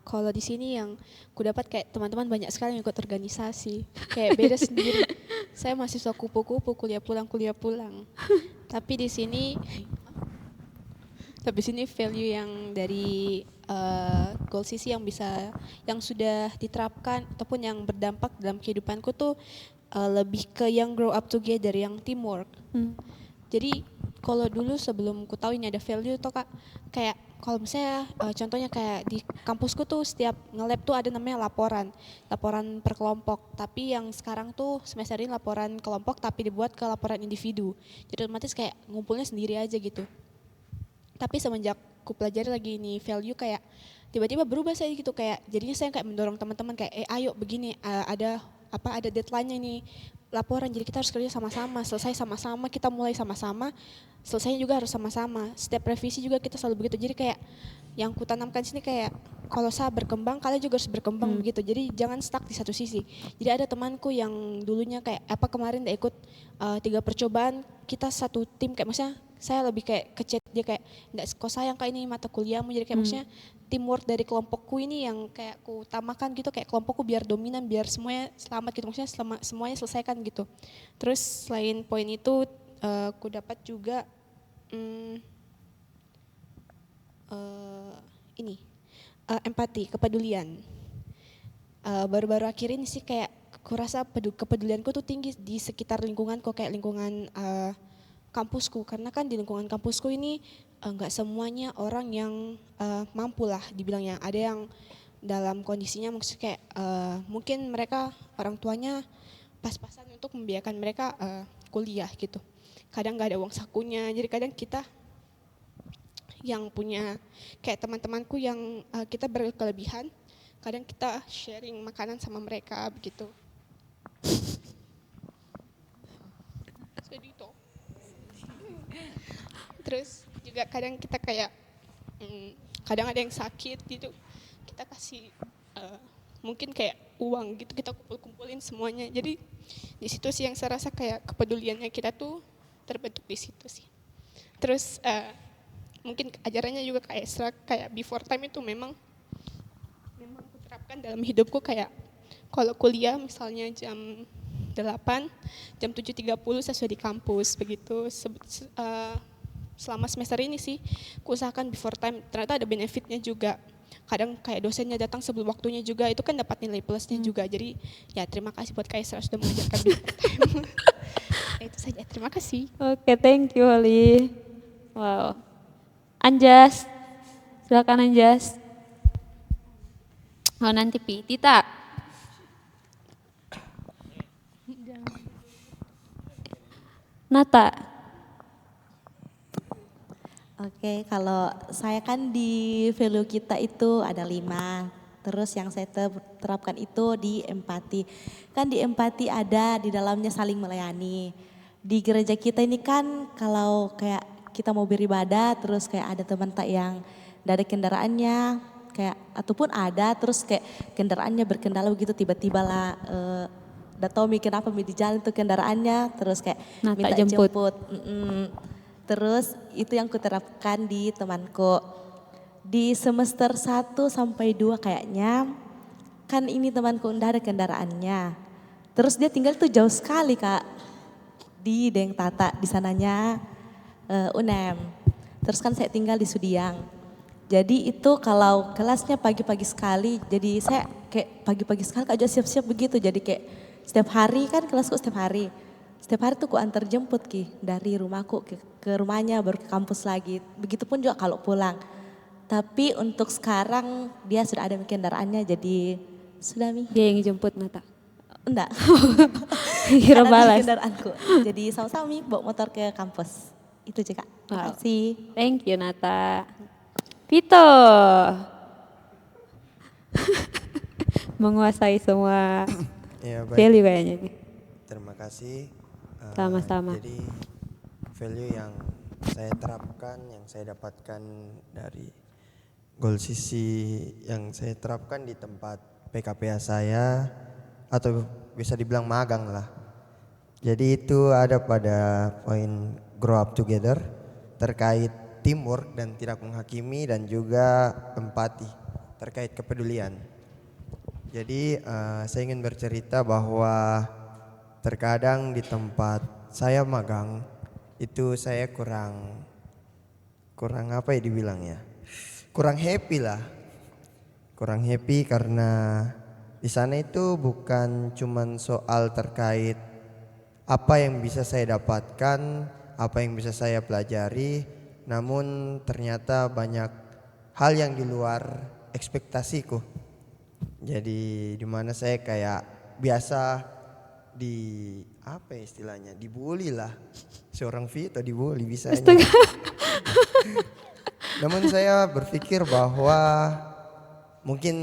Speaker 9: Kalau di sini yang ku dapat kayak teman-teman banyak sekali yang ikut organisasi. Kayak beda sendiri. Saya mahasiswa kupu-kupu, kuliah pulang. Tapi di sini value yang dari goal CC yang sudah diterapkan ataupun yang berdampak dalam kehidupanku tuh lebih ke yang grow up together, yang teamwork. Jadi kalau dulu sebelum ku tahu ini ada value tuh Kak, kayak kalau misalnya contohnya kayak di kampusku tuh setiap nge-lab tuh ada namanya laporan per kelompok. Tapi yang sekarang tuh semester ini laporan kelompok tapi dibuat ke laporan individu. Jadi otomatis kayak ngumpulnya sendiri aja gitu. Tapi semenjak ku pelajari lagi ini value kayak tiba-tiba berubah saya gitu, kayak jadinya saya kayak mendorong teman-teman kayak ayo begini, ada deadline-nya nih laporan, jadi kita harus kerja sama-sama, selesai sama-sama, kita mulai sama-sama, selesainya juga harus sama-sama. Setiap revisi juga kita selalu begitu. Jadi kayak yang kutanamkan sini kayak kalau saya berkembang, kalian juga harus berkembang begitu. Jadi jangan stuck di satu sisi. Jadi ada temanku yang dulunya kayak kemarin udah ikut 3 percobaan, kita satu tim kayak maksudnya saya lebih kayak kecet dia kayak enggak kok sayang kayak ini mata kuliahmu, jadi kayak maksudnya teamwork dari kelompokku ini yang kayak ku utamakan gitu, kayak kelompokku biar dominan, biar semuanya selamat gitu, maksudnya semuanya selesaikan gitu. Terus selain poin itu ku dapat juga empati, kepedulian. Baru-baru akhir ini sih kayak kurasa kepedulianku tuh tinggi di sekitar lingkunganku, kayak lingkungan kampusku, karena kan di lingkungan kampusku ini nggak semuanya orang yang mampu lah dibilangnya. Ada yang dalam kondisinya maksudnya kayak mungkin mereka orang tuanya pas-pasan untuk membiarkan mereka kuliah gitu. Kadang nggak ada uang sakunya, jadi kadang kita yang punya kayak teman-temanku yang kita berkelebihan, kadang kita sharing makanan sama mereka begitu. Sedih toh. Terus juga kadang kita kayak kadang ada yang sakit gitu, kita kasih mungkin kayak uang gitu, kita kumpul-kumpulin semuanya. Jadi di situ sih yang saya rasa kayak kepeduliannya kita tuh terbentuk di situ sih. Terus mungkin ajarannya juga kayak ekstra, kayak before time itu memang kuterapkan dalam hidupku, kayak kalau kuliah misalnya jam 8, jam 7.30 saya sudah di kampus begitu. Selama semester ini sih kuusahakan before time, ternyata ada benefitnya juga. Kadang kayak dosennya datang sebelum waktunya juga, itu kan dapat nilai plusnya juga. Jadi ya terima kasih buat Kaisra sudah mengajarkan before time. Itu saja, terima kasih.
Speaker 2: Oke, thank you Holly. Wow. Anjas, silakan Anjas. Oh nanti Pi, Tita. Nata.
Speaker 3: Oke, kalau saya kan di value kita itu ada 5. Terus yang saya terapkan itu di empati. Kan di empati ada di dalamnya saling melayani. Di gereja kita ini kan kalau kayak kita mau beribadah terus kayak ada teman tak yang tidak ada kendaraannya, kayak ataupun ada terus kayak kendaraannya berkendala begitu, tiba-tiba lah udah tahu Mi kenapa Mi di jalan tuh kendaraannya, terus kayak
Speaker 2: Nata
Speaker 3: minta
Speaker 2: jemput.
Speaker 3: jemput. Terus itu yang kuterapkan di temanku. Di semester 1 sampai 2 kayaknya, kan ini temanku udah ada kendaraannya. Terus dia tinggal tuh jauh sekali Kak, di Deng Tata, di sananya UNEM. Terus kan saya tinggal di Sudiang. Jadi itu kalau kelasnya pagi-pagi sekali, jadi saya kayak pagi-pagi sekali aja siap-siap begitu. Jadi kayak setiap hari kan kelasku setiap hari. Setiap hari tuh ku antar jemput Ki, dari rumahku ke rumahnya baru ke kampus lagi. Begitupun juga kalau pulang. Tapi untuk sekarang dia sudah ada kendaraannya, jadi sudah Mi.
Speaker 2: Dia yang jemput Nata.
Speaker 3: Enggak.
Speaker 2: Kira
Speaker 3: Karena di
Speaker 2: balas.
Speaker 3: kendaraanku. Jadi sama-sama Mi bawa motor ke kampus. Itu juga. Terima
Speaker 2: Wow.
Speaker 3: kasih.
Speaker 2: Thank you Nata. Vito. Menguasai semua
Speaker 5: Ya, baik.
Speaker 2: value kayaknya ini.
Speaker 5: Terima kasih.
Speaker 2: Sama-sama.
Speaker 5: Jadi value yang saya terapkan, yang saya dapatkan dari Goal Sisi, yang saya terapkan di tempat PKPA saya, atau bisa dibilang magang lah. Jadi itu ada pada poin grow up together, terkait teamwork dan tidak menghakimi, dan juga empati terkait kepedulian. Jadi saya ingin bercerita bahwa terkadang di tempat saya magang itu saya kurang apa ya dibilangnya, kurang happy lah, kurang happy karena di sana itu bukan cuman soal terkait apa yang bisa saya dapatkan, apa yang bisa saya pelajari, namun ternyata banyak hal yang di luar ekspektasiku. Jadi di mana saya kayak biasa di apa ya istilahnya, dibully lah, seorang Vito dibully bisanya. Namun saya berpikir bahwa mungkin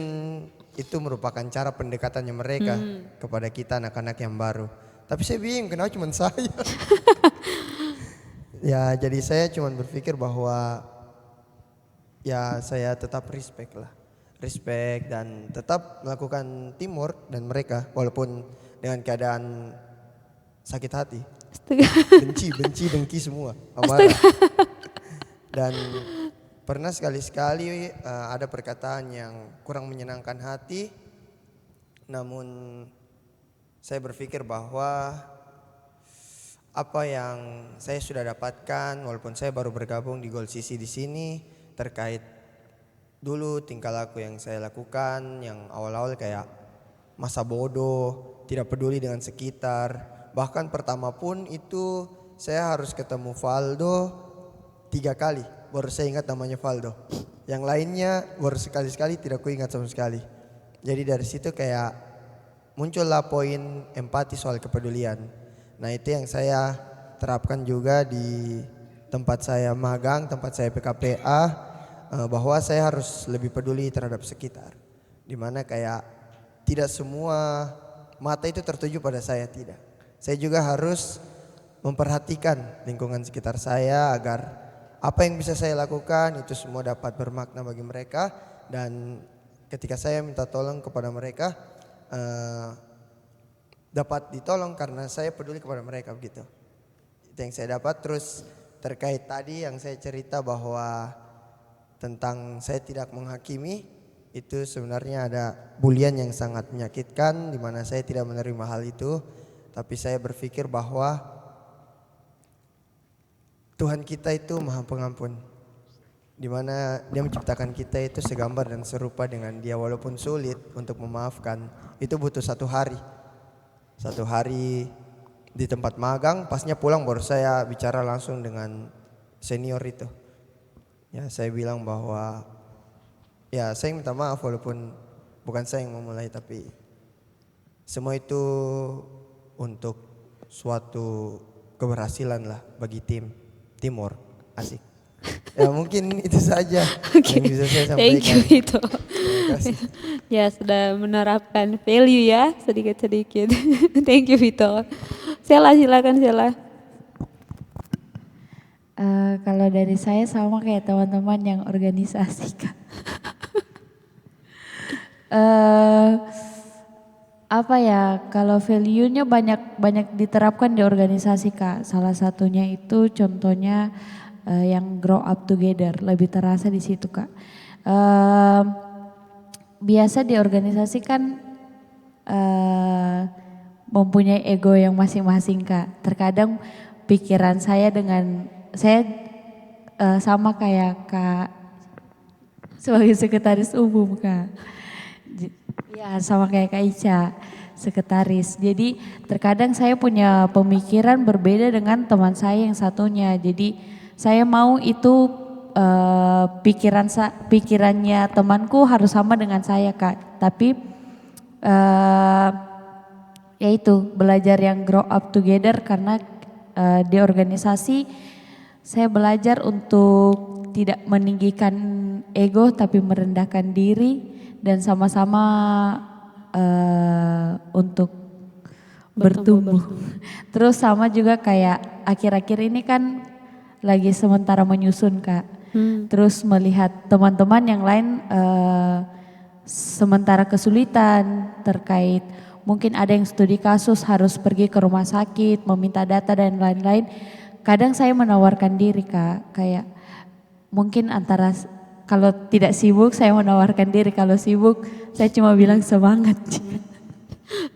Speaker 5: itu merupakan cara pendekatannya mereka kepada kita anak-anak yang baru. Tapi saya bingung kenapa cuma saya. Ya jadi saya cuma berpikir bahwa ya saya tetap respect lah, respect dan tetap melakukan teamwork dan mereka walaupun dengan keadaan sakit hati, benci, dengki semua, amarah. Dan pernah sekali-sekali ada perkataan yang kurang menyenangkan hati, namun saya berpikir bahwa apa yang saya sudah dapatkan walaupun saya baru bergabung di Goal Sisi di sini, terkait dulu tingkah laku yang saya lakukan yang awal-awal kayak masa bodoh, tidak peduli dengan sekitar. Bahkan pertama pun itu saya harus ketemu Valdo 3 kali baru saya ingat namanya Valdo. Yang lainnya baru sekali-sekali tidak kuingat sama sekali. Jadi dari situ kayak muncullah poin empati soal kepedulian. Nah itu yang saya terapkan juga di tempat saya magang, tempat saya PKPA, bahwa saya harus lebih peduli terhadap sekitar. Dimana kayak tidak semua mata itu tertuju pada saya, tidak. Saya juga harus memperhatikan lingkungan sekitar saya agar apa yang bisa saya lakukan itu semua dapat bermakna bagi mereka. Dan ketika saya minta tolong kepada mereka, dapat ditolong karena saya peduli kepada mereka begitu. Itu yang saya dapat. Terus terkait tadi yang saya cerita bahwa tentang saya tidak menghakimi, itu sebenarnya ada bulian yang sangat menyakitkan di mana saya tidak menerima hal itu. Tapi saya berpikir bahwa Tuhan kita itu Maha Pengampun, di mana Dia menciptakan kita itu segambar dan serupa dengan Dia. Walaupun sulit untuk memaafkan, itu butuh 1 hari. 1 hari di tempat magang, pasnya pulang baru saya bicara langsung dengan senior itu. Ya saya bilang bahwa ya saya minta maaf walaupun bukan saya yang memulai, tapi semua itu untuk suatu keberhasilan lah bagi teamwork. Asik. Ya mungkin itu saja yang bisa saya sampaikan.
Speaker 2: Thank you Vito.
Speaker 5: Terima kasih.
Speaker 2: Ya sudah menerapkan value ya sedikit-sedikit. Thank you Vito. Sela silakan Sela.
Speaker 8: Kalau dari saya sama kayak teman-teman yang organisasi Kak. Apa ya, kalau value-nya banyak diterapkan di organisasi Kak. Salah satunya itu contohnya yang grow up together, lebih terasa di situ Kak. Biasa di organisasi kan mempunyai ego yang masing-masing Kak. Terkadang pikiran saya sama kayak Kak sebagai sekretaris umum Kak. Ya sama kayak Kak Ica, sekretaris. Jadi terkadang saya punya pemikiran berbeda dengan teman saya yang satunya. Jadi saya mau itu pikirannya temanku harus sama dengan saya Kak. Tapi yaitu belajar yang grow up together karena di organisasi saya belajar untuk tidak meninggikan ego tapi merendahkan diri. Dan sama-sama untuk bertumbuh. Terus sama juga kayak akhir-akhir ini kan lagi sementara menyusun Kak. Terus melihat teman-teman yang lain sementara kesulitan terkait mungkin ada yang studi kasus harus pergi ke rumah sakit, meminta data dan lain-lain. Kadang saya menawarkan diri Kak, kayak mungkin antara kalau tidak sibuk saya menawarkan diri, kalau sibuk saya cuma bilang semangat.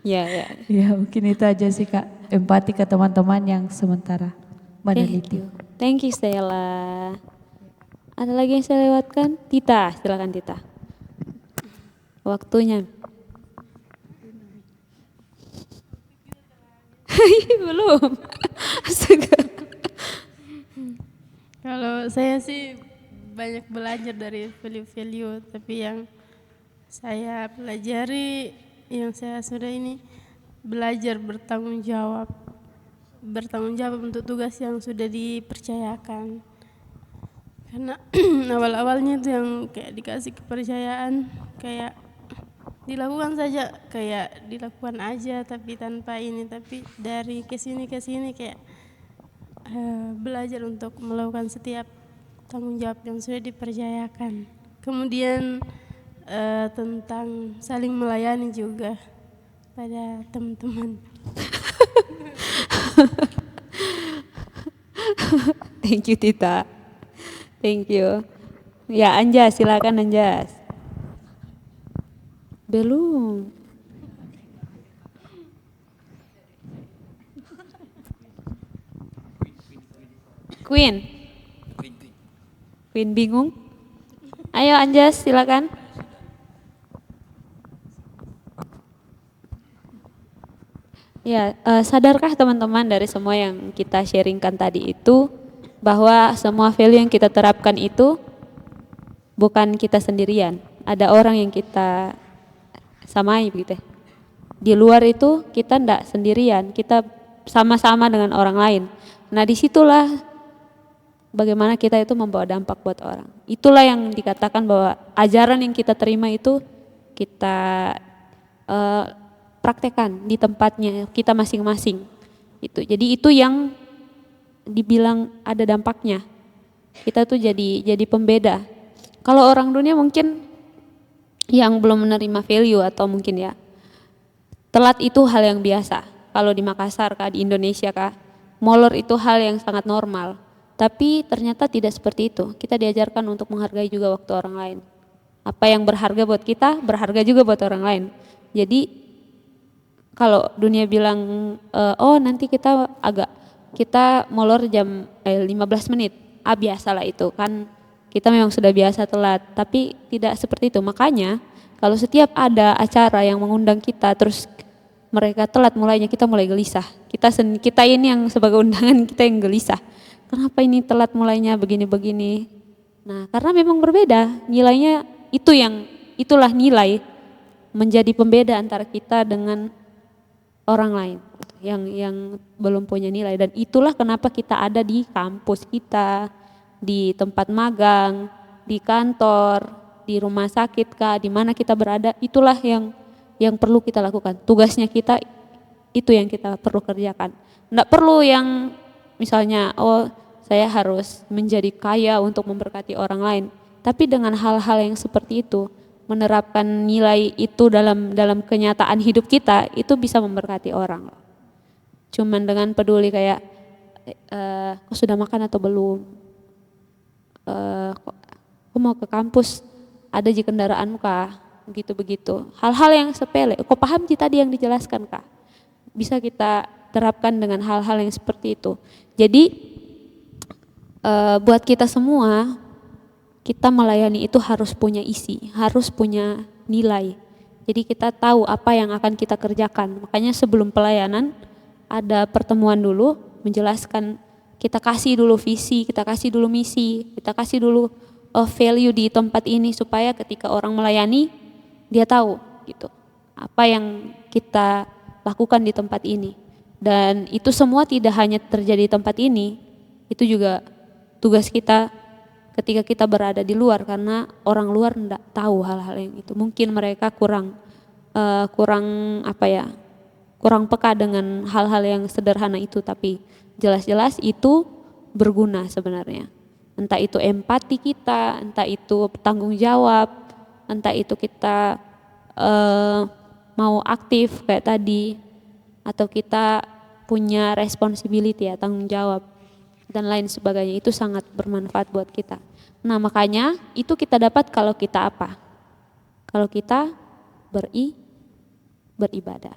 Speaker 2: Ya.
Speaker 8: Ya mungkin itu aja sih Kak, empati ke teman-teman yang sementara meneliti.
Speaker 2: Thank you Stella. Ada lagi yang saya lewatkan? Tita, silakan Tita. Waktunya. Belum. Astaga.
Speaker 11: Kalau saya sih banyak belajar dari value-value, tapi yang saya pelajari, yang saya sudah ini belajar bertanggung jawab untuk tugas yang sudah dipercayakan. Karena awal-awalnya itu yang kayak dikasih kepercayaan, kayak dilakukan saja, kayak dilakukan aja tapi tanpa ini, tapi dari kesini kayak belajar untuk melakukan setiap tanggung jawab yang sudah dipercayakan. Kemudian tentang saling melayani juga pada teman-teman.
Speaker 2: Thank you Tita. Thank you. Ya Anjas, silakan Anjas. Belum. Queen bingung? Ayo Anjas, silakan. Ya, sadarkah teman-teman dari semua yang kita sharingkan tadi itu bahwa semua value yang kita terapkan itu bukan kita sendirian. Ada orang yang kita samai begitu. Di luar itu kita tidak sendirian, kita sama-sama dengan orang lain. Nah disitulah bagaimana kita itu membawa dampak buat orang. Itulah yang dikatakan bahwa ajaran yang kita terima itu kita praktekkan di tempatnya kita masing-masing. Jadi itu yang dibilang ada dampaknya. Kita tuh jadi pembeda. Kalau orang dunia mungkin yang belum menerima value atau mungkin ya telat itu hal yang biasa. Kalau di Makassar kah, di Indonesia kah, molor itu hal yang sangat normal. Tapi ternyata tidak seperti itu. Kita diajarkan untuk menghargai juga waktu orang lain. Apa yang berharga buat kita, berharga juga buat orang lain. Jadi kalau dunia bilang, oh nanti kita molor jam 15 menit. Biasalah itu kan kita memang sudah biasa telat. Tapi tidak seperti itu. Makanya kalau setiap ada acara yang mengundang kita terus mereka telat mulainya, kita mulai gelisah. Kita ini yang sebagai undangan kita yang gelisah. Kenapa ini telat mulainya begini-begini? Nah, karena memang berbeda nilainya, itulah nilai menjadi pembeda antara kita dengan orang lain yang belum punya nilai. Dan itulah kenapa kita ada di kampus kita, di tempat magang, di kantor, di rumah sakit kah, di mana kita berada. Itulah yang perlu kita lakukan. Tugasnya kita itu yang kita perlu kerjakan. Enggak perlu yang misalnya, oh saya harus menjadi kaya untuk memberkati orang lain. Tapi dengan hal-hal yang seperti itu, menerapkan nilai itu dalam kenyataan hidup kita, itu bisa memberkati orang. Cuman dengan peduli kayak, kok sudah makan atau belum? Kok mau ke kampus, ada di kendaraan kah? Begitu-begitu. Hal-hal yang sepele, kok paham sih tadi yang dijelaskan kah? Bisa kita terapkan dengan hal-hal yang seperti itu. Jadi buat kita semua, kita melayani itu harus punya isi, harus punya nilai. Jadi kita tahu apa yang akan kita kerjakan. Makanya sebelum pelayanan ada pertemuan dulu, menjelaskan, kita kasih dulu visi, kita kasih dulu misi, kita kasih dulu value di tempat ini supaya ketika orang melayani dia tahu gitu apa yang kita lakukan di tempat ini. Dan itu semua tidak hanya terjadi di tempat ini, itu juga tugas kita ketika kita berada di luar, karena orang luar tidak tahu hal-hal yang itu. Mungkin mereka kurang peka dengan hal-hal yang sederhana itu, tapi jelas-jelas itu berguna sebenarnya. Entah itu empati kita, entah itu tanggung jawab, entah itu kita mau aktif kayak tadi, atau kita punya responsibility ya, tanggung jawab dan lain sebagainya, itu sangat bermanfaat buat kita. Nah makanya itu kita dapat kalau kita apa? Kalau kita beribadah.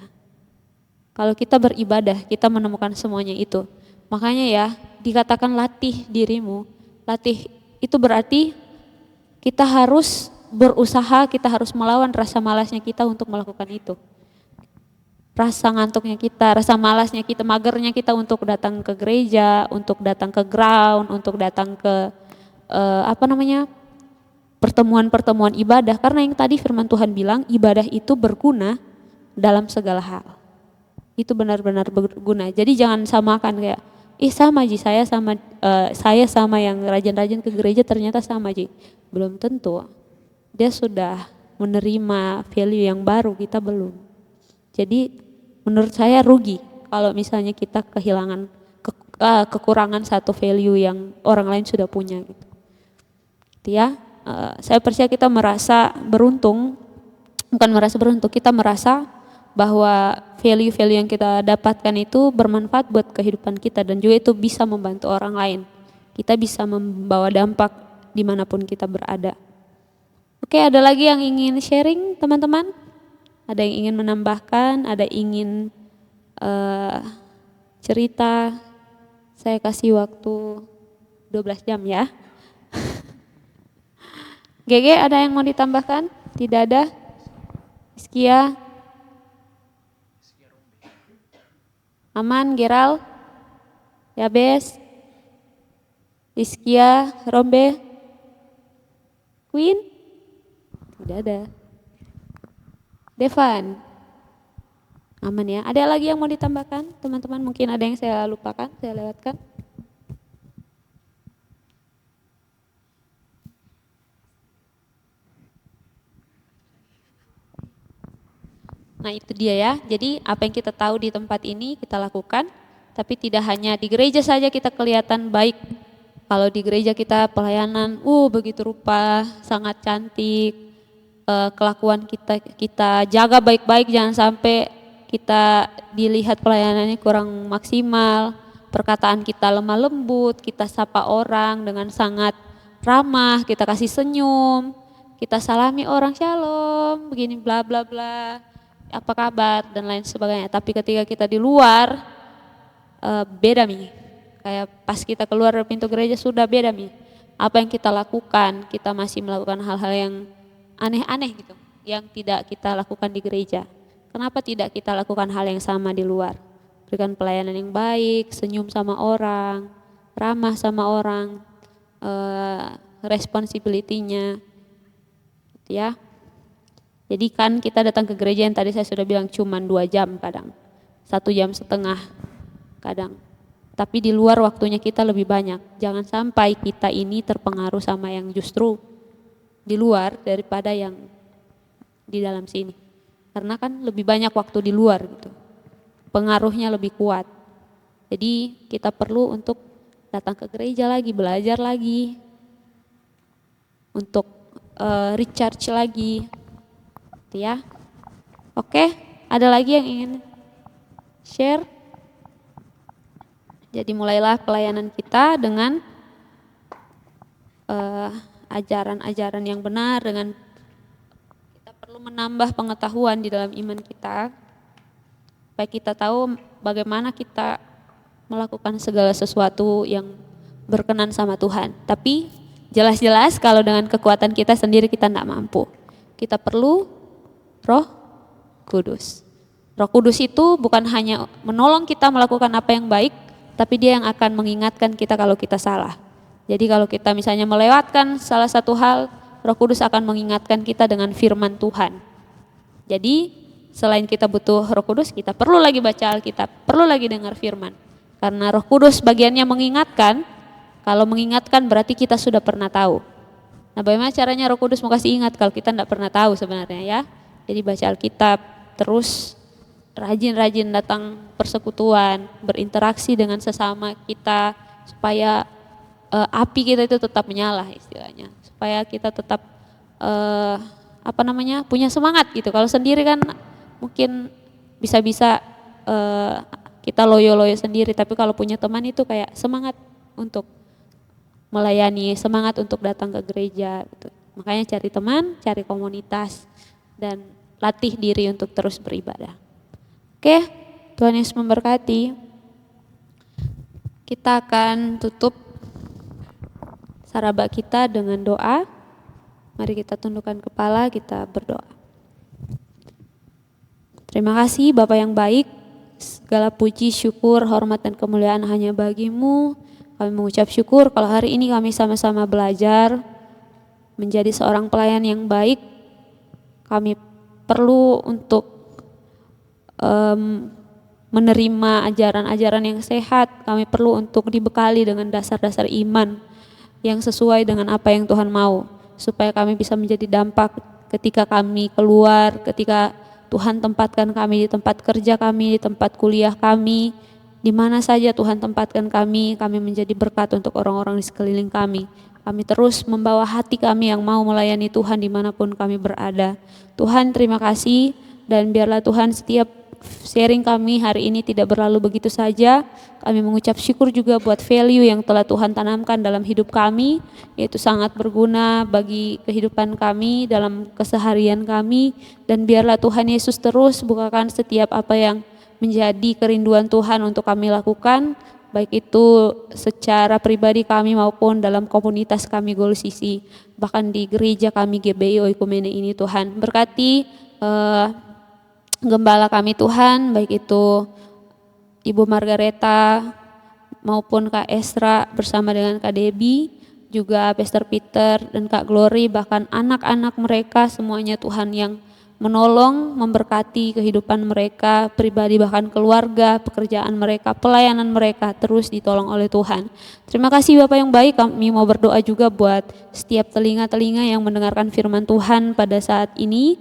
Speaker 2: Kalau kita beribadah, kita menemukan semuanya itu. Makanya ya dikatakan latih dirimu. Latih itu berarti kita harus berusaha, kita harus melawan rasa malasnya kita untuk melakukan itu. Rasa ngantuknya kita, rasa malasnya kita, magernya kita untuk datang ke gereja, untuk datang ke ground, untuk datang ke pertemuan-pertemuan ibadah. Karena yang tadi firman Tuhan bilang, ibadah itu berguna dalam segala hal. Itu benar-benar berguna. Jadi jangan samakan kayak, sama Ji, saya sama yang rajin-rajin ke gereja ternyata sama Ji. Belum tentu. Dia sudah menerima value yang baru, kita belum. Jadi menurut saya rugi kalau misalnya kita kehilangan kekurangan satu value yang orang lain sudah punya gitu. Saya percaya kita merasa beruntung, kita merasa bahwa value-value yang kita dapatkan itu bermanfaat buat kehidupan kita dan juga itu bisa membantu orang lain. Kita bisa membawa dampak dimanapun kita berada. Oke, ada lagi yang ingin sharing teman-teman? Ada yang ingin menambahkan, ada ingin cerita? Saya kasih waktu 12 jam ya. GG, ada yang mau ditambahkan? Tidak ada? Iskia? Aman, Geral? Yabes? Rizkia, Rombe, Queen? Tidak ada. Devan? Aman ya. Ada lagi yang mau ditambahkan? Teman-teman mungkin ada yang saya lupakan, saya lewatkan. Nah itu dia ya, jadi apa yang kita tahu di tempat ini kita lakukan, tapi tidak hanya di gereja saja kita kelihatan baik. Kalau di gereja kita pelayanan, begitu rupa, sangat cantik, kelakuan kita jaga baik-baik, jangan sampai kita dilihat pelayanannya kurang maksimal, perkataan kita lemah lembut, kita sapa orang dengan sangat ramah, kita kasih senyum, kita salami orang shalom, begini bla bla bla, apa kabar dan lain sebagainya. Tapi ketika kita di luar beda nih, kayak pas kita keluar dari pintu gereja sudah beda nih. Apa yang kita lakukan, kita masih melakukan hal-hal yang aneh-aneh gitu, yang tidak kita lakukan di gereja. Kenapa tidak kita lakukan hal yang sama di luar? Berikan pelayanan yang baik, senyum sama orang, ramah sama orang, responsibility-nya, ya. Jadi kan kita datang ke gereja yang tadi saya sudah bilang cuma 2 jam kadang, 1,5 jam kadang. Tapi di luar waktunya kita lebih banyak. Jangan sampai kita ini terpengaruh sama yang justru di luar daripada yang di dalam sini. Karena kan lebih banyak waktu di luar gitu. Pengaruhnya lebih kuat. Jadi kita perlu untuk datang ke gereja lagi, belajar lagi. Untuk recharge lagi. Gitu ya. Oke, ada lagi yang ingin share? Jadi mulailah pelayanan kita dengan ajaran-ajaran yang benar, dengan kita perlu menambah pengetahuan di dalam iman kita, supaya kita tahu bagaimana kita melakukan segala sesuatu yang berkenan sama Tuhan. Tapi jelas-jelas kalau dengan kekuatan kita sendiri kita tidak mampu. Kita perlu Roh Kudus. Roh Kudus itu bukan hanya menolong kita melakukan apa yang baik, tapi dia yang akan mengingatkan kita kalau kita salah. Jadi kalau kita misalnya melewatkan salah satu hal, Roh Kudus akan mengingatkan kita dengan firman Tuhan. Jadi selain kita butuh Roh Kudus, kita perlu lagi baca Alkitab, perlu lagi dengar firman. Karena Roh Kudus bagiannya mengingatkan, kalau mengingatkan berarti kita sudah pernah tahu. Nah bagaimana caranya Roh Kudus mau kasih ingat kalau kita tidak pernah tahu sebenarnya ya. Jadi baca Alkitab, terus rajin-rajin datang persekutuan, berinteraksi dengan sesama kita supaya api kita itu tetap menyala istilahnya, supaya kita tetap punya semangat gitu. Kalau sendiri kan mungkin bisa-bisa kita loyo-loyo sendiri, tapi kalau punya teman itu kayak semangat untuk melayani, semangat untuk datang ke gereja gitu. Makanya cari teman, cari komunitas, dan latih diri untuk terus beribadah. Oke, Tuhan Yesus memberkati. Kita akan tutup saraba kita dengan doa. Mari kita tundukkan kepala, kita berdoa. Terima kasih Bapa yang baik, segala puji, syukur, hormat dan kemuliaan hanya bagi-Mu. Kami mengucap syukur kalau hari ini kami sama-sama belajar menjadi seorang pelayan yang baik. Kami perlu untuk menerima ajaran-ajaran yang sehat. Kami perlu untuk dibekali dengan dasar-dasar iman yang sesuai dengan apa yang Tuhan mau, supaya kami bisa menjadi dampak ketika kami keluar, ketika Tuhan tempatkan kami di tempat kerja kami, di tempat kuliah kami, di mana saja Tuhan tempatkan kami menjadi berkat untuk orang-orang di sekeliling kami. Kami terus membawa hati kami yang mau melayani Tuhan dimanapun kami berada. Tuhan terima kasih, dan biarlah Tuhan setiap sharing kami hari ini tidak berlalu begitu saja. Kami mengucap syukur juga buat value yang telah Tuhan tanamkan dalam hidup kami, yaitu sangat berguna bagi kehidupan kami dalam keseharian kami. Dan biarlah Tuhan Yesus terus bukakan setiap apa yang menjadi kerinduan Tuhan untuk kami lakukan, baik itu secara pribadi kami maupun dalam komunitas kami GoalCC, bahkan di gereja kami GBI Oikumene ini. Tuhan berkati gembala kami Tuhan, baik itu Ibu Margareta, maupun Kak Esra bersama dengan Kak Debbie, juga Pastor Peter dan Kak Glory, bahkan anak-anak mereka semuanya Tuhan yang menolong, memberkati kehidupan mereka, pribadi bahkan keluarga, pekerjaan mereka, pelayanan mereka terus ditolong oleh Tuhan. Terima kasih Bapak yang baik, kami mau berdoa juga buat setiap telinga-telinga yang mendengarkan firman Tuhan pada saat ini.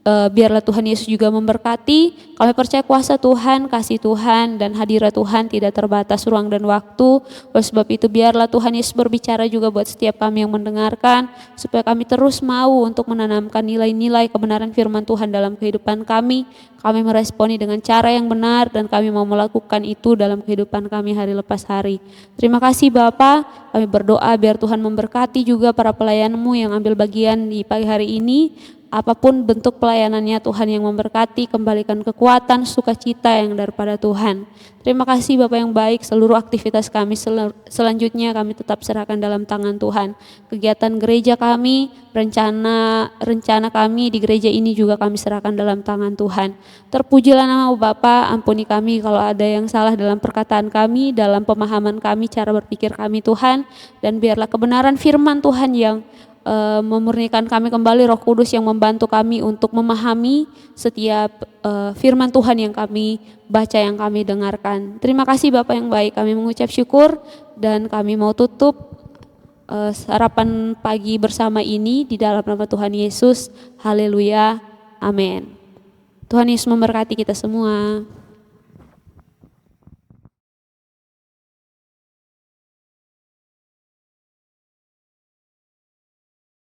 Speaker 2: Biarlah Tuhan Yesus juga memberkati. Kami percaya kuasa Tuhan, kasih Tuhan, dan hadirat Tuhan tidak terbatas ruang dan waktu. Oleh sebab itu biarlah Tuhan Yesus berbicara juga buat setiap kami yang mendengarkan, supaya kami terus mau untuk menanamkan nilai-nilai kebenaran firman Tuhan dalam kehidupan kami. Kami meresponi dengan cara yang benar dan kami mau melakukan itu dalam kehidupan kami hari lepas hari. Terima kasih Bapa, kami berdoa biar Tuhan memberkati juga para pelayan-Mu yang ambil bagian di pagi hari ini. Apapun bentuk pelayanannya, Tuhan yang memberkati, kembalikan kekuatan, sukacita yang daripada Tuhan. Terima kasih Bapak yang baik, seluruh aktivitas kami selanjutnya kami tetap serahkan dalam tangan Tuhan. Kegiatan gereja kami, rencana kami di gereja ini juga kami serahkan dalam tangan Tuhan. Terpujilah nama Bapa, ampuni kami kalau ada yang salah dalam perkataan kami, dalam pemahaman kami, cara berpikir kami Tuhan. Dan biarlah kebenaran firman Tuhan yang memurnikan kami kembali, Roh Kudus yang membantu kami untuk memahami setiap firman Tuhan yang kami baca, yang kami dengarkan. Terima kasih Bapak yang baik, kami mengucap syukur dan kami mau tutup sarapan pagi bersama ini di dalam nama Tuhan Yesus. Haleluya, amin. Tuhan Yesus memberkati kita semua.